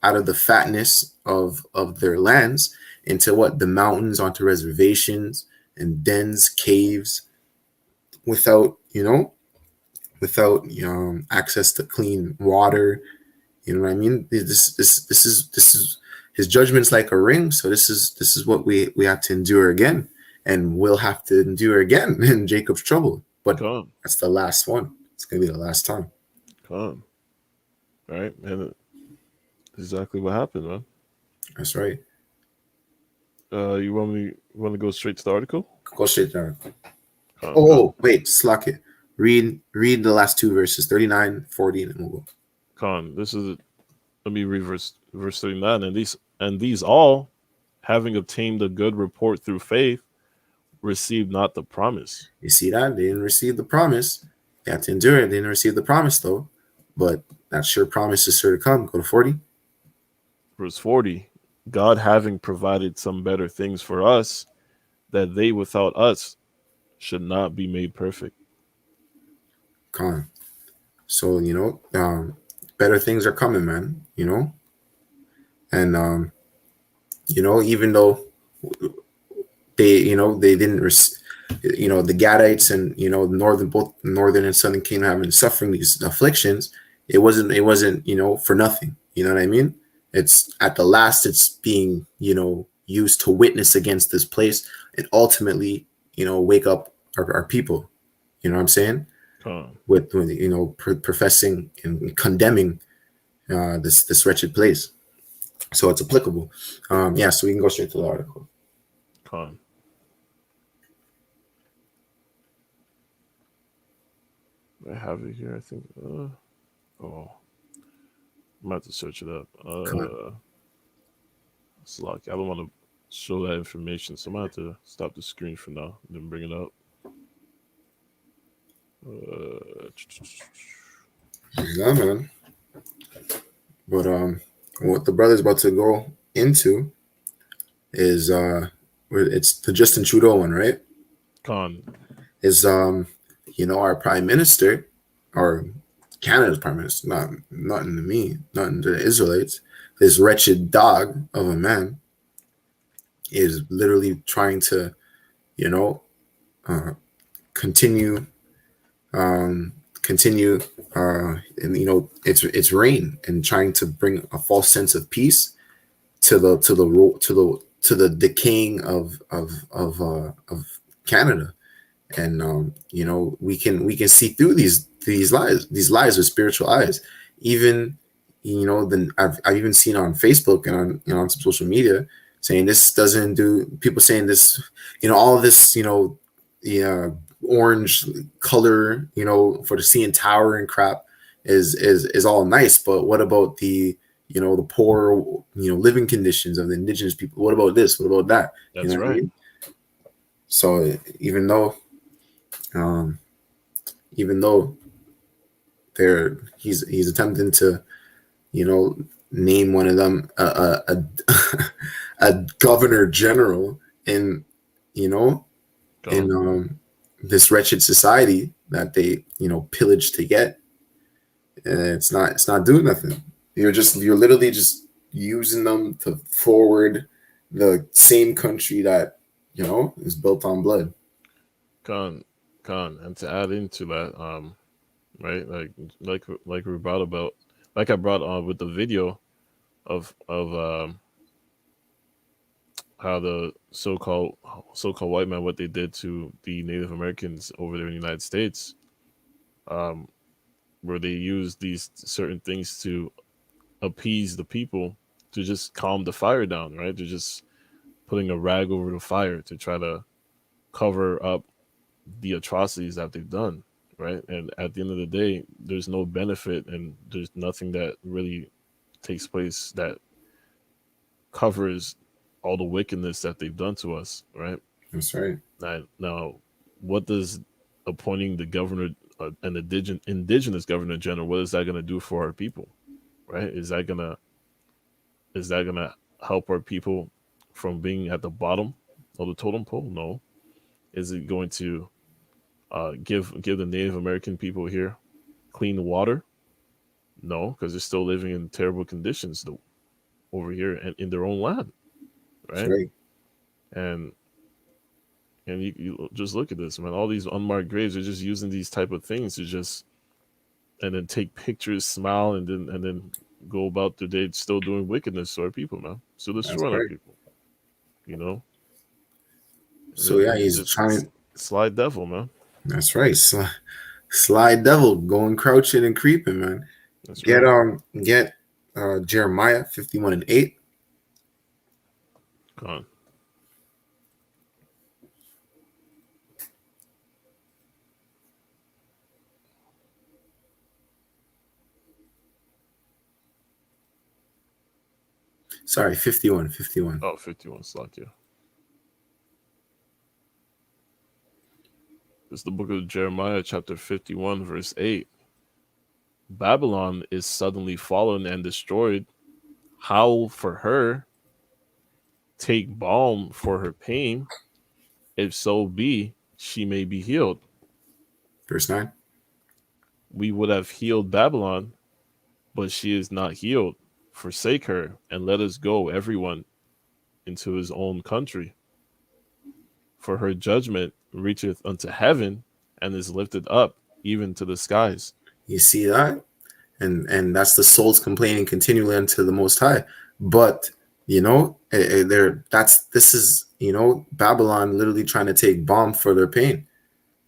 out of the fatness of their lands into the mountains, onto reservations and dens, caves, without access to clean water. You know what I mean? This is his judgment's like a ring. So this is what we have to endure again, and we'll have to endure again in Jacob's trouble. But that's the last one. It's gonna be the last time. Right, and exactly what happened, man. That's right. You want to go straight to the article? Go straight to the article. Wait, slack it. Read the last two verses, 39, 40, and we'll go. This is let me read verse 39. And these all, having obtained a good report through faith, received not the promise. You see that? They didn't receive the promise. They had to endure it. They didn't receive the promise though. But that sure promise is sure to come. Go to 40. Verse 40. God having provided some better things for us, that they without us should not be made perfect. So, better things are coming, man, and, even though they didn't, the Gadites and, both northern and southern kingdom having suffering these afflictions, it wasn't, for nothing. You know what I mean? It's at the last, it's being, used to witness against this place and ultimately, wake up our people. You know what I'm saying? With professing and condemning this wretched place. So it's applicable. So we can go straight to the article. I have it here, I think. I'm about to search it up. It's like I don't want to show that information, so I'm gonna have to stop the screen for now and then bring it up. Yeah, man. But what the brother's about to go into is it's the Justin Trudeau one, right? Is our prime minister, or Canada's prime minister, nothing to me, nothing to the Israelites. This wretched dog of a man is literally trying to, continue continue, and its reign, and trying to bring a false sense of peace to the decaying of Canada. And we can see through these lies with spiritual eyes. Even then I've even seen on Facebook and on some social media saying this doesn't do, people saying this, all of this, the orange color, for the CN Tower and crap is all nice, but what about the the poor, living conditions of the indigenous people? What about this? What about that? That's right. I mean? So even though he's attempting to, name one of them a governor general in this wretched society that they pillaged to get, and it's not doing nothing. You're literally just using them to forward the same country that is built on blood. Con, and to add into that, right, like we brought about, like I brought on with the video of how the so-called white man, what they did to the Native Americans over there in the United States, where they used these certain things to appease the people, to just calm the fire down, right? They're just putting a rag over the fire to try to cover up the atrocities that they've done, right? And at the end of the day, there's no benefit, and there's nothing that really takes place that covers all the wickedness that they've done to us, right? That's right. Now, what does appointing the governor, an indigenous governor general, what is that going to do for our people, right? Is that gonna help our people from being at the bottom of the totem pole? No. Is it going to give the Native American people here clean water? No, because they're still living in terrible conditions over here and in their own land, right? And you just look at this, man. All these unmarked graves are just using these type of things to just, and then take pictures, smile, and then go about their day still doing wickedness to our people, man. Still destroying our people, So yeah, he's trying sly devil, man. That's right, sly devil going crouching and creeping, man. That's right. Get Jeremiah 51:8. Come on. Sorry, 51. Oh, 51, slot, yeah. It's the book of Jeremiah, chapter 51, verse 8. Babylon is suddenly fallen and destroyed. Howl for her. Take balm for her pain. If so be, she may be healed. Verse 9. We would have healed Babylon, but she is not healed. Forsake her, and let us go, everyone, into his own country. For her judgment reacheth unto heaven, and is lifted up even to the skies. You see that? And that's the souls complaining continually unto the Most High. But this is Babylon literally trying to take balm for their pain.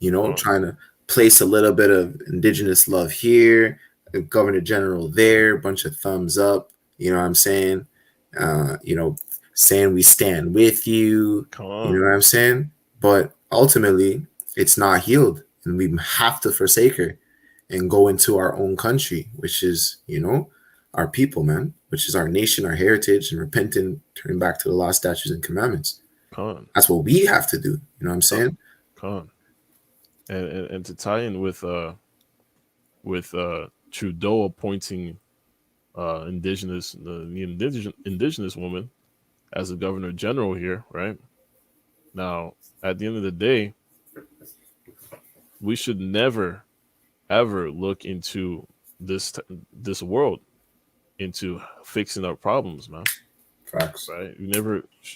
Trying to place a little bit of indigenous love here, a governor general there, a bunch of thumbs up. You know what I'm saying? Saying we stand with you. You know what I'm saying? But ultimately, it's not healed, and we have to forsake her and go into our own country, which is, our people, man, which is our nation, our heritage, and repent and turn back to the law, statutes, and commandments. That's what we have to do. You know what I'm saying? And to tie in with Trudeau appointing the indigenous woman as a governor general here, right? Now, at the end of the day, we should never, ever look into this world, into fixing our problems, man. Facts. Right?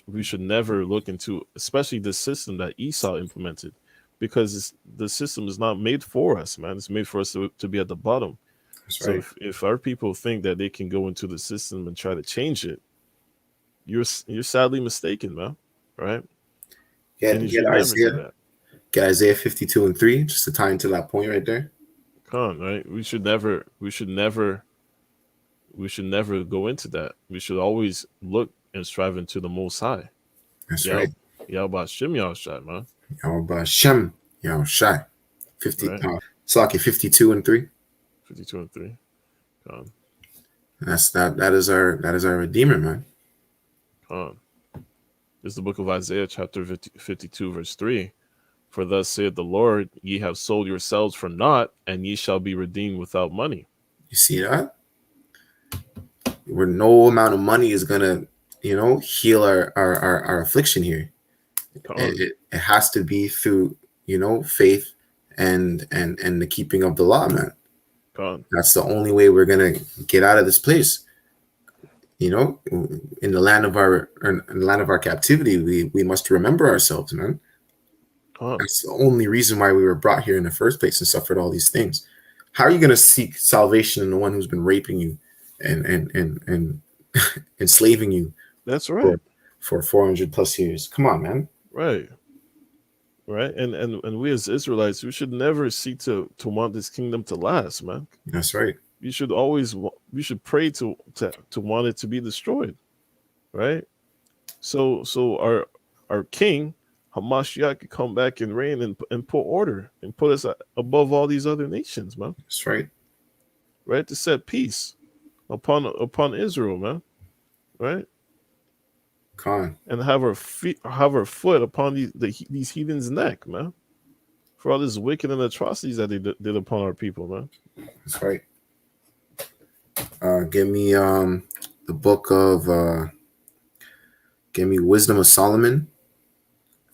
We should never look into, especially the system that Esau implemented, because the system is not made for us, man. It's made for us to be at the bottom. That's So right. if our people think that they can go into the system and try to change it, you're sadly mistaken, man. Right? And you Get should never do Isaiah. that. Get Isaiah 52:3, just to tie into that point right there. Come on, right? We should never go into that. We should always look and strive into the Most High. That's right. Yahweh Shem Yahushai, man. Yahweh Shem Yahushai. 50. Right. Salaki 52:3. 52:3. Come That is our Redeemer, man. on. This is the book of Isaiah, chapter 52, verse 3. For thus saith the Lord, ye have sold yourselves for naught, and ye shall be redeemed without money. You see that? Where no amount of money is gonna, heal our affliction here. It has to be through, faith and the keeping of the law, man. That's the only way we're gonna get out of this place. In the land of our captivity, we must remember ourselves, man. That's the only reason why we were brought here in the first place and suffered all these things. How are you gonna seek salvation in the one who's been raping you and enslaving you? That's right. For 400 plus years. Come on, man. Right. And we as Israelites, we should never seek to want this kingdom to last, man. That's right. We should pray to want it to be destroyed, right? So our king Hamashiach could come back and reign and put order and put us above all these other nations, man. That's right. Right, to set peace upon Israel, man. Right. And have our foot upon these heathens' neck, man, for all this wicked and atrocities that they did upon our people, man. That's right. Give me the book of give me Wisdom of Solomon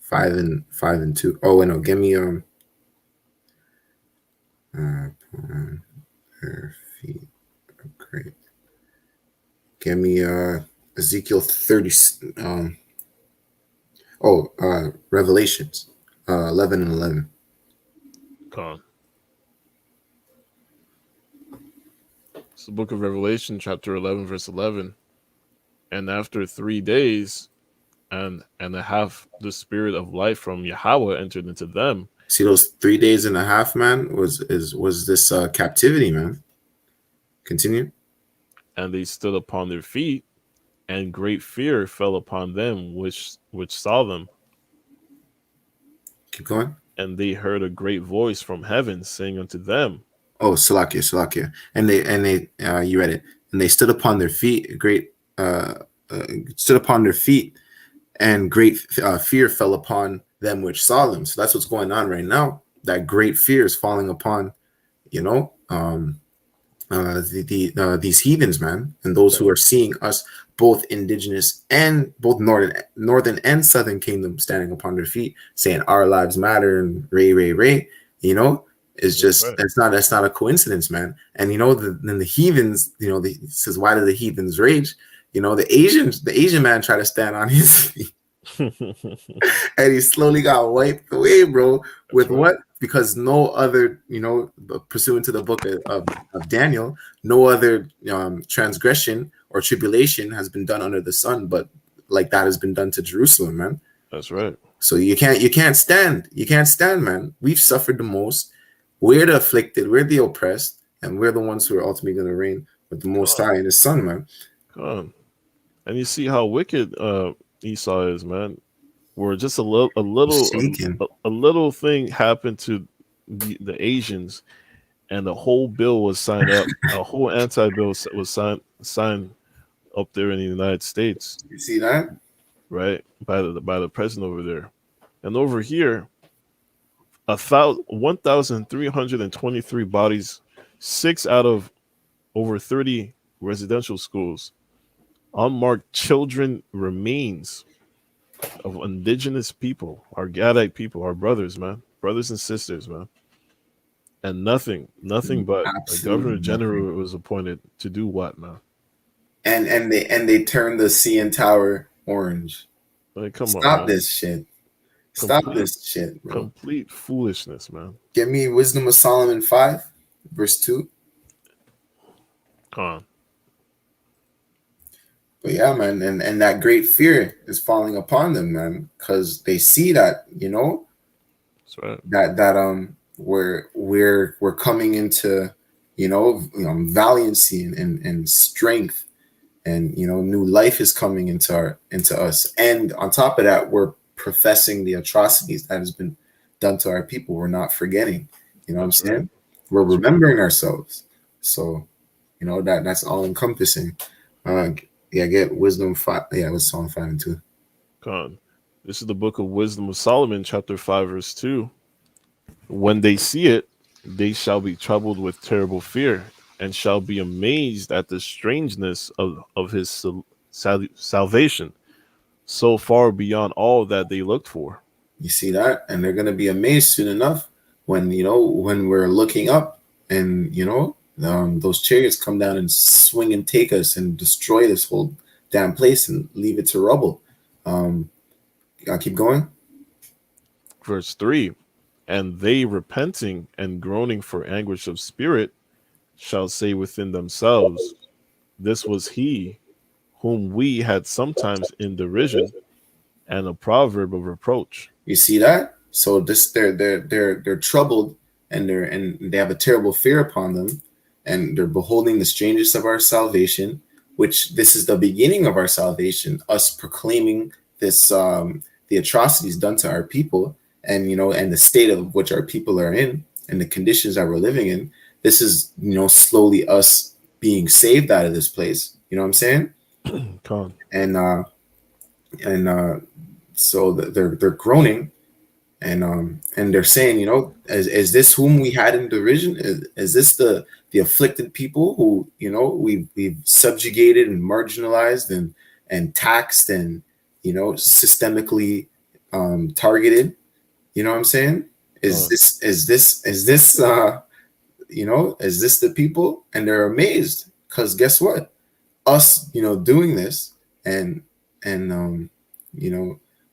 5 and 2. Oh, wait, no, give me their feet. Great. Give me Ezekiel 30. Revelations 11 and 11. It's the book of Revelation, chapter 11, verse 11. And after 3 days and a half, the spirit of life from Yahweh entered into them. See, those 3 days and a half, man, was this captivity, man. Continue. And they stood upon their feet, and great fear fell upon them which saw them. Keep going. And they heard a great voice from heaven saying unto them. Oh, Salakia. And they you read it. And they stood upon their feet, stood upon their feet, and great fear fell upon them which saw them. So that's what's going on right now. That great fear is falling upon, these heathens, man, and those who are seeing us, both indigenous and both northern and southern kingdom, standing upon their feet, saying our lives matter and ray. It's just that's not a coincidence, man. And then the heathens, it says, why do the heathens rage? The Asian man tried to stand on his feet. And he slowly got wiped away, bro. With what? Because no other, pursuant to the book of Daniel, no other transgression or tribulation has been done under the sun, but like that has been done to Jerusalem, man. That's right. So you can't stand, man. We've suffered the most. We're the afflicted, we're the oppressed, and we're the ones who are ultimately going to reign with the Most High and His Son, man. And you see how wicked Esau is, man. Where just a little thing happened to the Asians, and the whole bill was signed up. A whole anti-bill was signed up there in the United States. You see that, right? By the president over there, and over here, 1,323 bodies, 6 out of over 30 residential schools, unmarked children remains of indigenous people, our Gadite people, our brothers and sisters, man. And nothing but a governor general was appointed to do what, man? And they turned the CN Tower orange. Like, come on, stop this shit. Stop this shit, bro. Complete foolishness, man. Give me Wisdom of Solomon 5, verse 2. Come on. But yeah, man, and that great fear is falling upon them, man, because they see that, you know, that's right. That we're coming into, valiancy and strength, and new life is coming into us, and on top of that, we're professing the atrocities that has been done to our people. We're not forgetting, you know what I'm saying? Right. We're remembering ourselves. So, that's all encompassing. Yeah, get Wisdom 5. Yeah, it was Psalm 5 and 2. Con. This is the book of Wisdom of Solomon, chapter 5, verse 2. When they see it, they shall be troubled with terrible fear, and shall be amazed at the strangeness of his salvation, so far beyond all that they looked for. You see that? And they're going to be amazed soon enough when we're looking up, and those chariots come down and swing and take us and destroy this whole damn place and leave it to rubble. I'll keep going. Verse 3, and they repenting and groaning for anguish of spirit shall say within themselves, this was he whom we had sometimes in derision and a proverb of reproach. You see that? So they're troubled, and they have a terrible fear upon them, and they're beholding the strangeness of our salvation, which this is the beginning of our salvation, us proclaiming this, the atrocities done to our people, and and the state of which our people are in, and the conditions that we're living in. This is slowly us being saved out of this place. You know what I'm saying? So they're groaning, and they're saying, is this whom we had in derision? Is this the afflicted people who we've subjugated and marginalized and taxed and systemically targeted? You know what I'm saying? Is this the people? And they're amazed, because guess what? Us, doing this and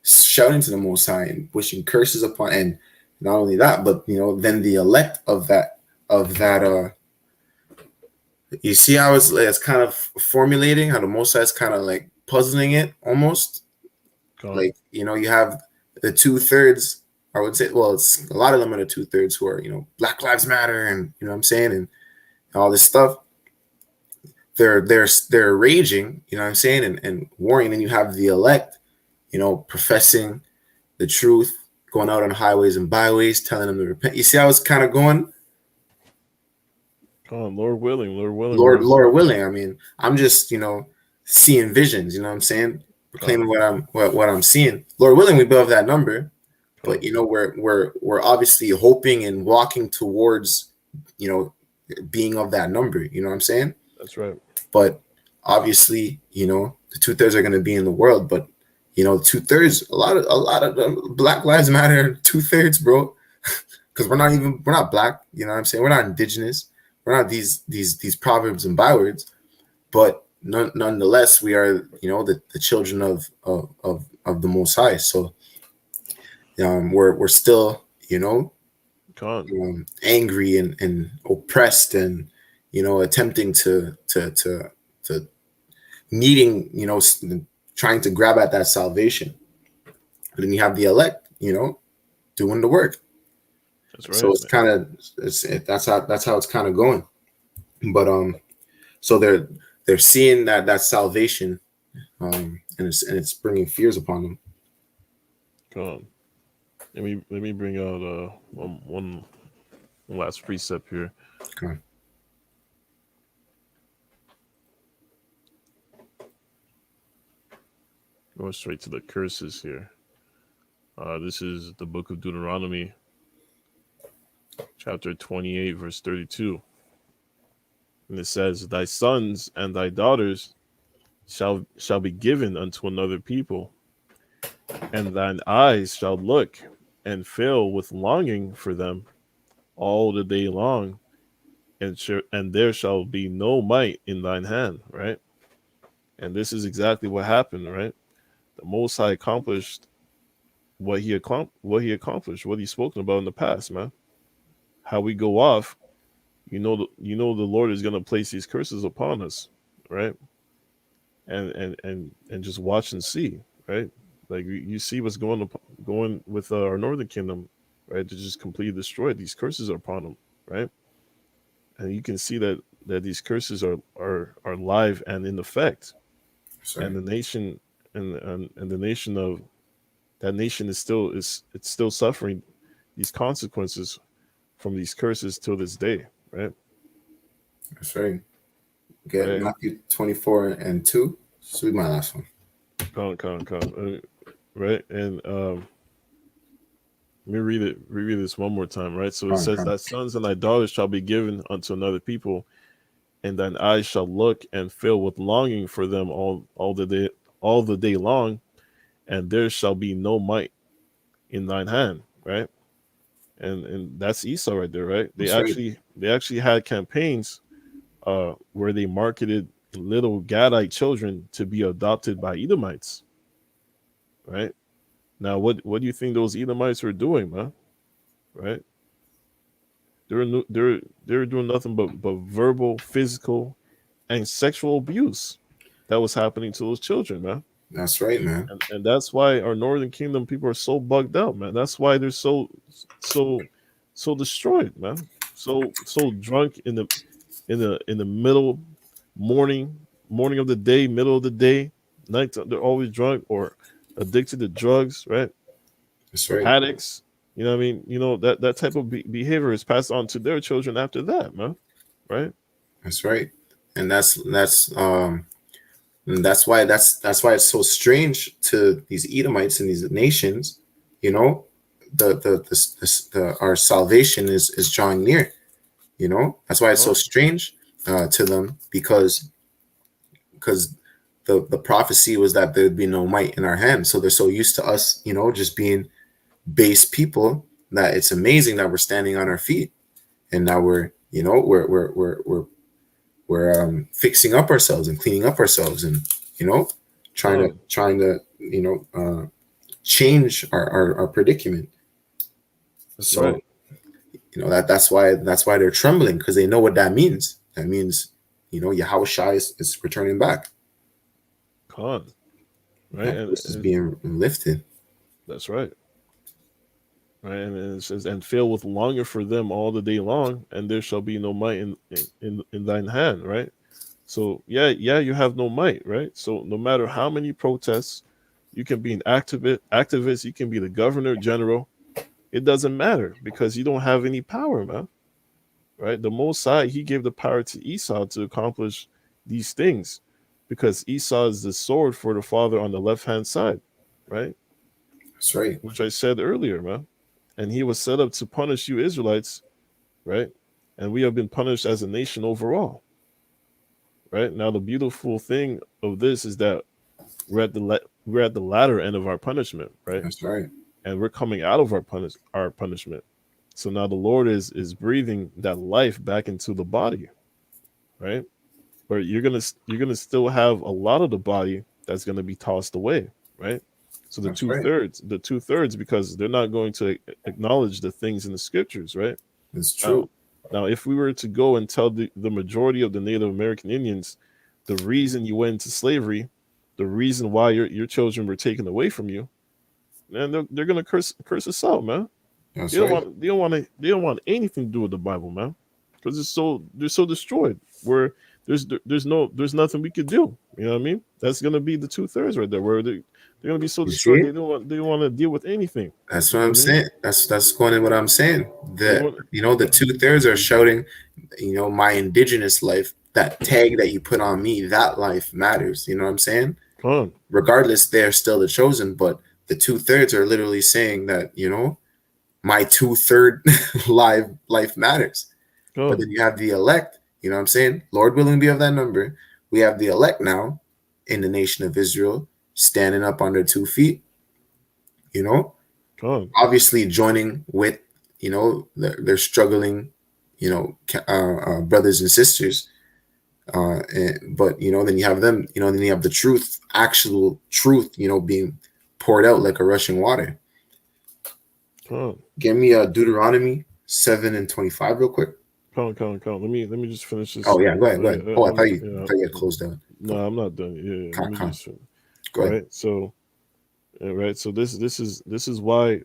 shouting to the Most High and wishing curses upon, and not only that, but then the elect of that. You see how it's kind of formulating, how the Most High is kind of like puzzling it almost. Like you have the 2/3. I would say, well, it's a lot of them are the 2/3 who are Black Lives Matter, and what I'm saying, and all this stuff. They're raging, what I'm saying, and warring. And you have the elect, professing the truth, going out on highways and byways, telling them to repent. You see how it's kind of going? Lord willing. Lord willing. I mean, I'm just, seeing visions, what I'm saying? Proclaiming what I'm seeing. Lord willing, we build that number. But we're obviously hoping and walking towards, being of that number. You know what I'm saying? That's right. But obviously, the 2/3 are going to be in the world. But 2/3, a lot of Black Lives Matter 2/3, bro. Because we're not black. You know what I'm saying? We're not indigenous. We're not these proverbs and bywords. But nonetheless, we are the children of the Most High. So. We're still, angry and oppressed, and attempting to needing, trying to grab at that salvation. But then you have the elect, doing the work. That's right. So it's kind of that's how it's kind of going. But so they're seeing that salvation, and it's bringing fears upon them. Come on. Let me bring out one last precept here. Okay. Going straight to the curses here. This is the book of Deuteronomy, chapter 28, verse 32. And it says, thy sons and thy daughters shall be given unto another people, and thine eyes shall look and fill with longing for them all the day long, and there shall be no might in thine hand, right? And this is exactly what happened, right? The Most High accomplished what he accomplished, what he's spoken about in the past, man. How we go off, the Lord is gonna place these curses upon us, right? And just watch and see, right? Like you see what's going with our northern kingdom, right? To just completely destroy these curses are upon them, right? And you can see that these curses are live and in effect. Sorry. And the nation and the nation of that nation is still suffering these consequences from these curses till this day, right? That's right. Get Right. Matthew 24:2. This will be my last one. Right. And let me reread this one more time, right? So it says that sons and thy daughters shall be given unto another people, and thine eyes shall look and fill with longing for them all the day long, and there shall be no might in thine hand, right? And that's Esau right there, right? They actually had campaigns where they marketed little Gadite children to be adopted by Edomites, right? Now, what do you think those Edomites were doing, man? Right? They're doing nothing but verbal, physical, and sexual abuse that was happening to those children, man. That's right, man. And that's why our northern kingdom people are so bugged out, man. That's why they're so destroyed, man. So drunk in the middle morning of the day, middle of the day, night. They're always drunk or addicted to drugs, right? That's right. Addicts. You know what I mean? That type of behavior is passed on to their children after that, man. Right? That's right. And that's why it's so strange to these Edomites and these nations, our salvation is drawing near. That's why it's so strange to them because the prophecy was that there'd be no might in our hands. So they're so used to us, just being base people, that it's amazing that we're standing on our feet, and now we're fixing up ourselves and cleaning up ourselves, and trying to change our predicament. That's right. That's why they're trembling, because they know what that means. That means Yahushua is returning back. Right, and this is being lifted. That's right. Right, and it says, and fill with longer for them all the day long, and there shall be no might in thine hand, right? So yeah, you have no might, right? So no matter how many protests, you can be an activist, you can be the governor general, it doesn't matter, because you don't have any power, man. Right? The Most High, he gave the power to Esau to accomplish these things, because Esau is the sword for the father on the left hand side, right? That's right. Which I said earlier, man. And he was set up to punish you Israelites, right? And we have been punished as a nation overall, right? Now, the beautiful thing of this is that we're at the latter end of our punishment, right? That's right. And we're coming out of our punishment. So now the Lord is breathing that life back into the body, right? But you're gonna still have a lot of the body that's gonna be tossed away, right? So the two thirds, because they're not going to acknowledge the things in the scriptures, right? It's true. Now, if we were to go and tell the majority of the Native American Indians the reason you went into slavery, the reason why your children were taken away from you, man, they're gonna curse us out, man. They don't want anything to do with the Bible, man, because they're so destroyed. Where there's nothing we could do. You know what I mean? That's gonna be the 2/3 right there, where they're gonna be so destroyed. They don't want to deal with anything. That's what I'm saying. That's going in what I'm saying. The 2/3 are shouting, my indigenous life, that tag that you put on me, that life matters. You know what I'm saying? Regardless, they're still the chosen, but the 2/3 are literally saying that, my 2/3 life matters. But then you have the elect, you know what I'm saying? Lord willing, be of that number. We have the elect now in the nation of Israel standing up on their 2 feet, obviously joining with, their struggling, brothers and sisters. But, then you have them, then you have the truth, actual truth, being poured out like a rushing water. Give me Deuteronomy 7:25 real quick. Count. Let me just finish this. Oh yeah, go ahead. Oh, I thought you had closed down. No, I'm not done. Yeah, let me just go ahead. Right. So this is why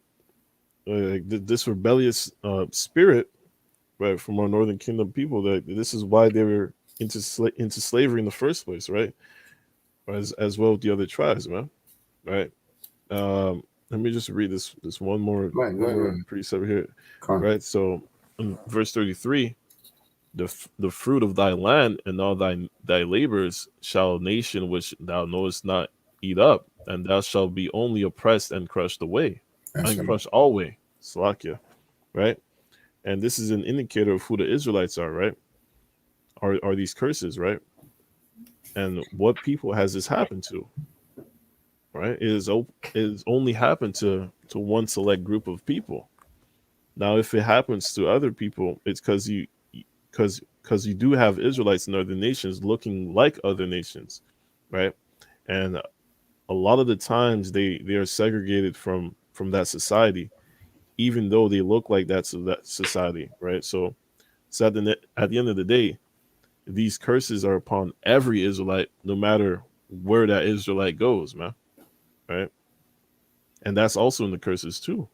this rebellious spirit, right, from our Northern Kingdom people, that this is why they were into slavery in the first place, right? As well with the other tribes, man. Right. Let me just read this one more precept here. Right. So in verse 33, the fruit of thy land and all thy labors shall nation which thou knowest not eat up, and thou shalt be only oppressed and crushed away. Crushed always. Slakia. Right? And this is an indicator of who the Israelites are, right? Are these curses, right? And what people has this happened to? Right? It is only happened to one select group of people. Now, if it happens to other people, it's because you do have Israelites in other nations looking like other nations, right? And a lot of the times they are segregated from that society, even though they look like that society, right? So at the end of the day, these curses are upon every Israelite, no matter where that Israelite goes, man. Right? And that's also in the curses too.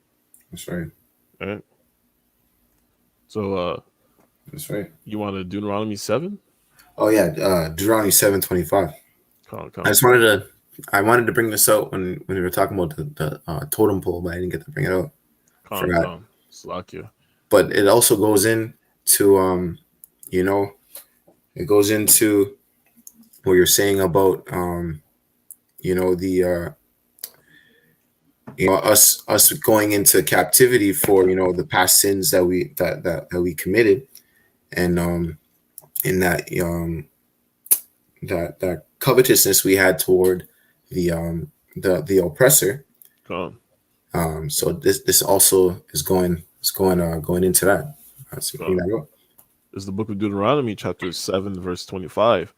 That's right. Right. So that's right. You want to Deuteronomy 7? Oh yeah, Deuteronomy 7:25. I wanted to bring this out when we were talking about the totem pole, but I didn't get to bring it out. Forgot. Slakia. But it also goes into it goes into what you're saying about us going into captivity for the past sins that we committed, and in that covetousness we had toward the oppressor. So this also is going into that. Is the book of Deuteronomy, chapter 7, verse 25.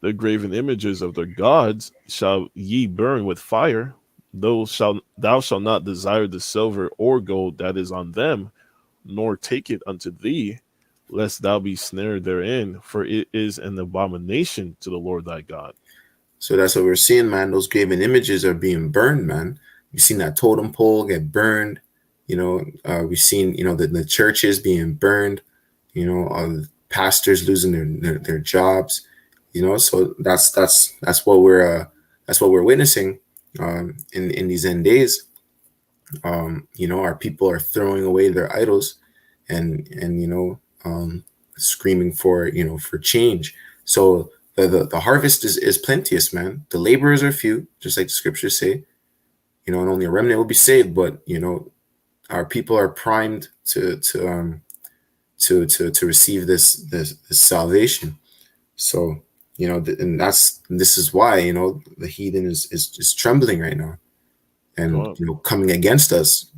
The graven images of their gods shall ye burn with fire. Thou shalt not desire the silver or gold that is on them, nor take it unto thee, lest thou be snared therein, for it is an abomination to the Lord thy God. So that's what we're seeing, man. Those graven images are being burned, man. We've seen that totem pole get burned. We've seen the churches being burned. Pastors losing their jobs. So that's what we're witnessing in these end days. Our people are throwing away their idols and screaming for change. So the harvest is plenteous, man. The laborers are few, just like the scriptures say. And only a remnant will be saved. But our people are primed to receive this salvation. So and this is why the heathen is trembling right now, and coming against us,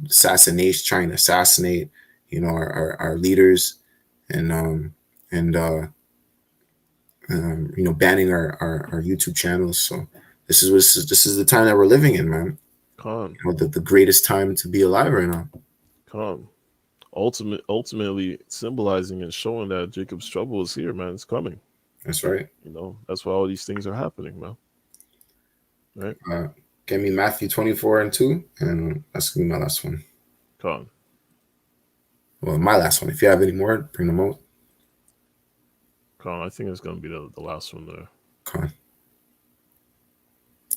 trying to assassinate our leaders, and banning our YouTube channels. So this is the time that we're living in, man. The greatest time to be alive right now. Ultimately symbolizing and showing that Jacob's trouble is here, man. It's coming. That's right. That's why all these things are happening, man. Right. Give me Matthew 24:2, and that's gonna be my last one. Well, my last one. If you have any more, bring them out. I think it's gonna be the last one there.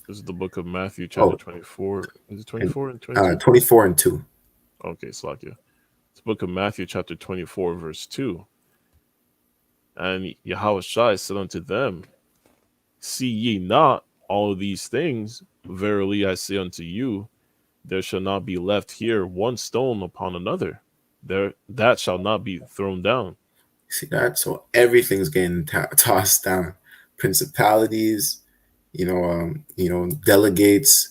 This is the book of Matthew, chapter 24. Is it 24 and 22? 24:2. Okay, Slakia. It's the book of Matthew, chapter 24, verse 2. And Yahushua said unto them, see ye not all these things? Verily I say unto you, there shall not be left here one stone upon another, that shall not be thrown down. See that? So everything's getting tossed down. Principalities, delegates,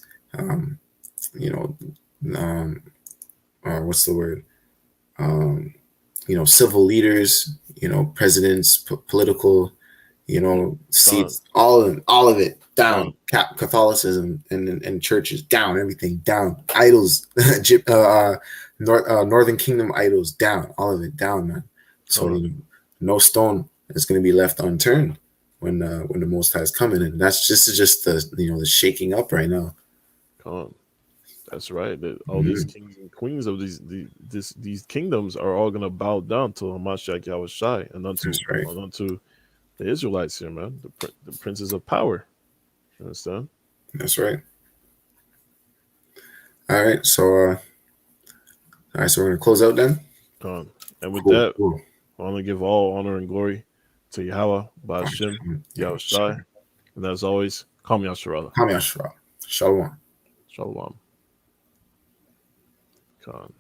what's the word? Civil leaders, presidents, political, seeds, all of it down. Catholicism and churches down, everything down. Idols, Northern Kingdom idols down, all of it down, man. So no stone is going to be left unturned when the Most High is coming, and that's just the shaking up right now. That's right. All these kings and queens of these kingdoms are all going to bow down to Hamashiach Yahushai and unto the Israelites here, man. The princes of power. You understand? That's right. All right, so we're gonna close out then. And with that, I want to give all honor and glory to Yahweh, Ba'ashem, Yahushai, and as always, Kam Yasharallah. Kam Yasharallah. Shalom. Shalom. Khan.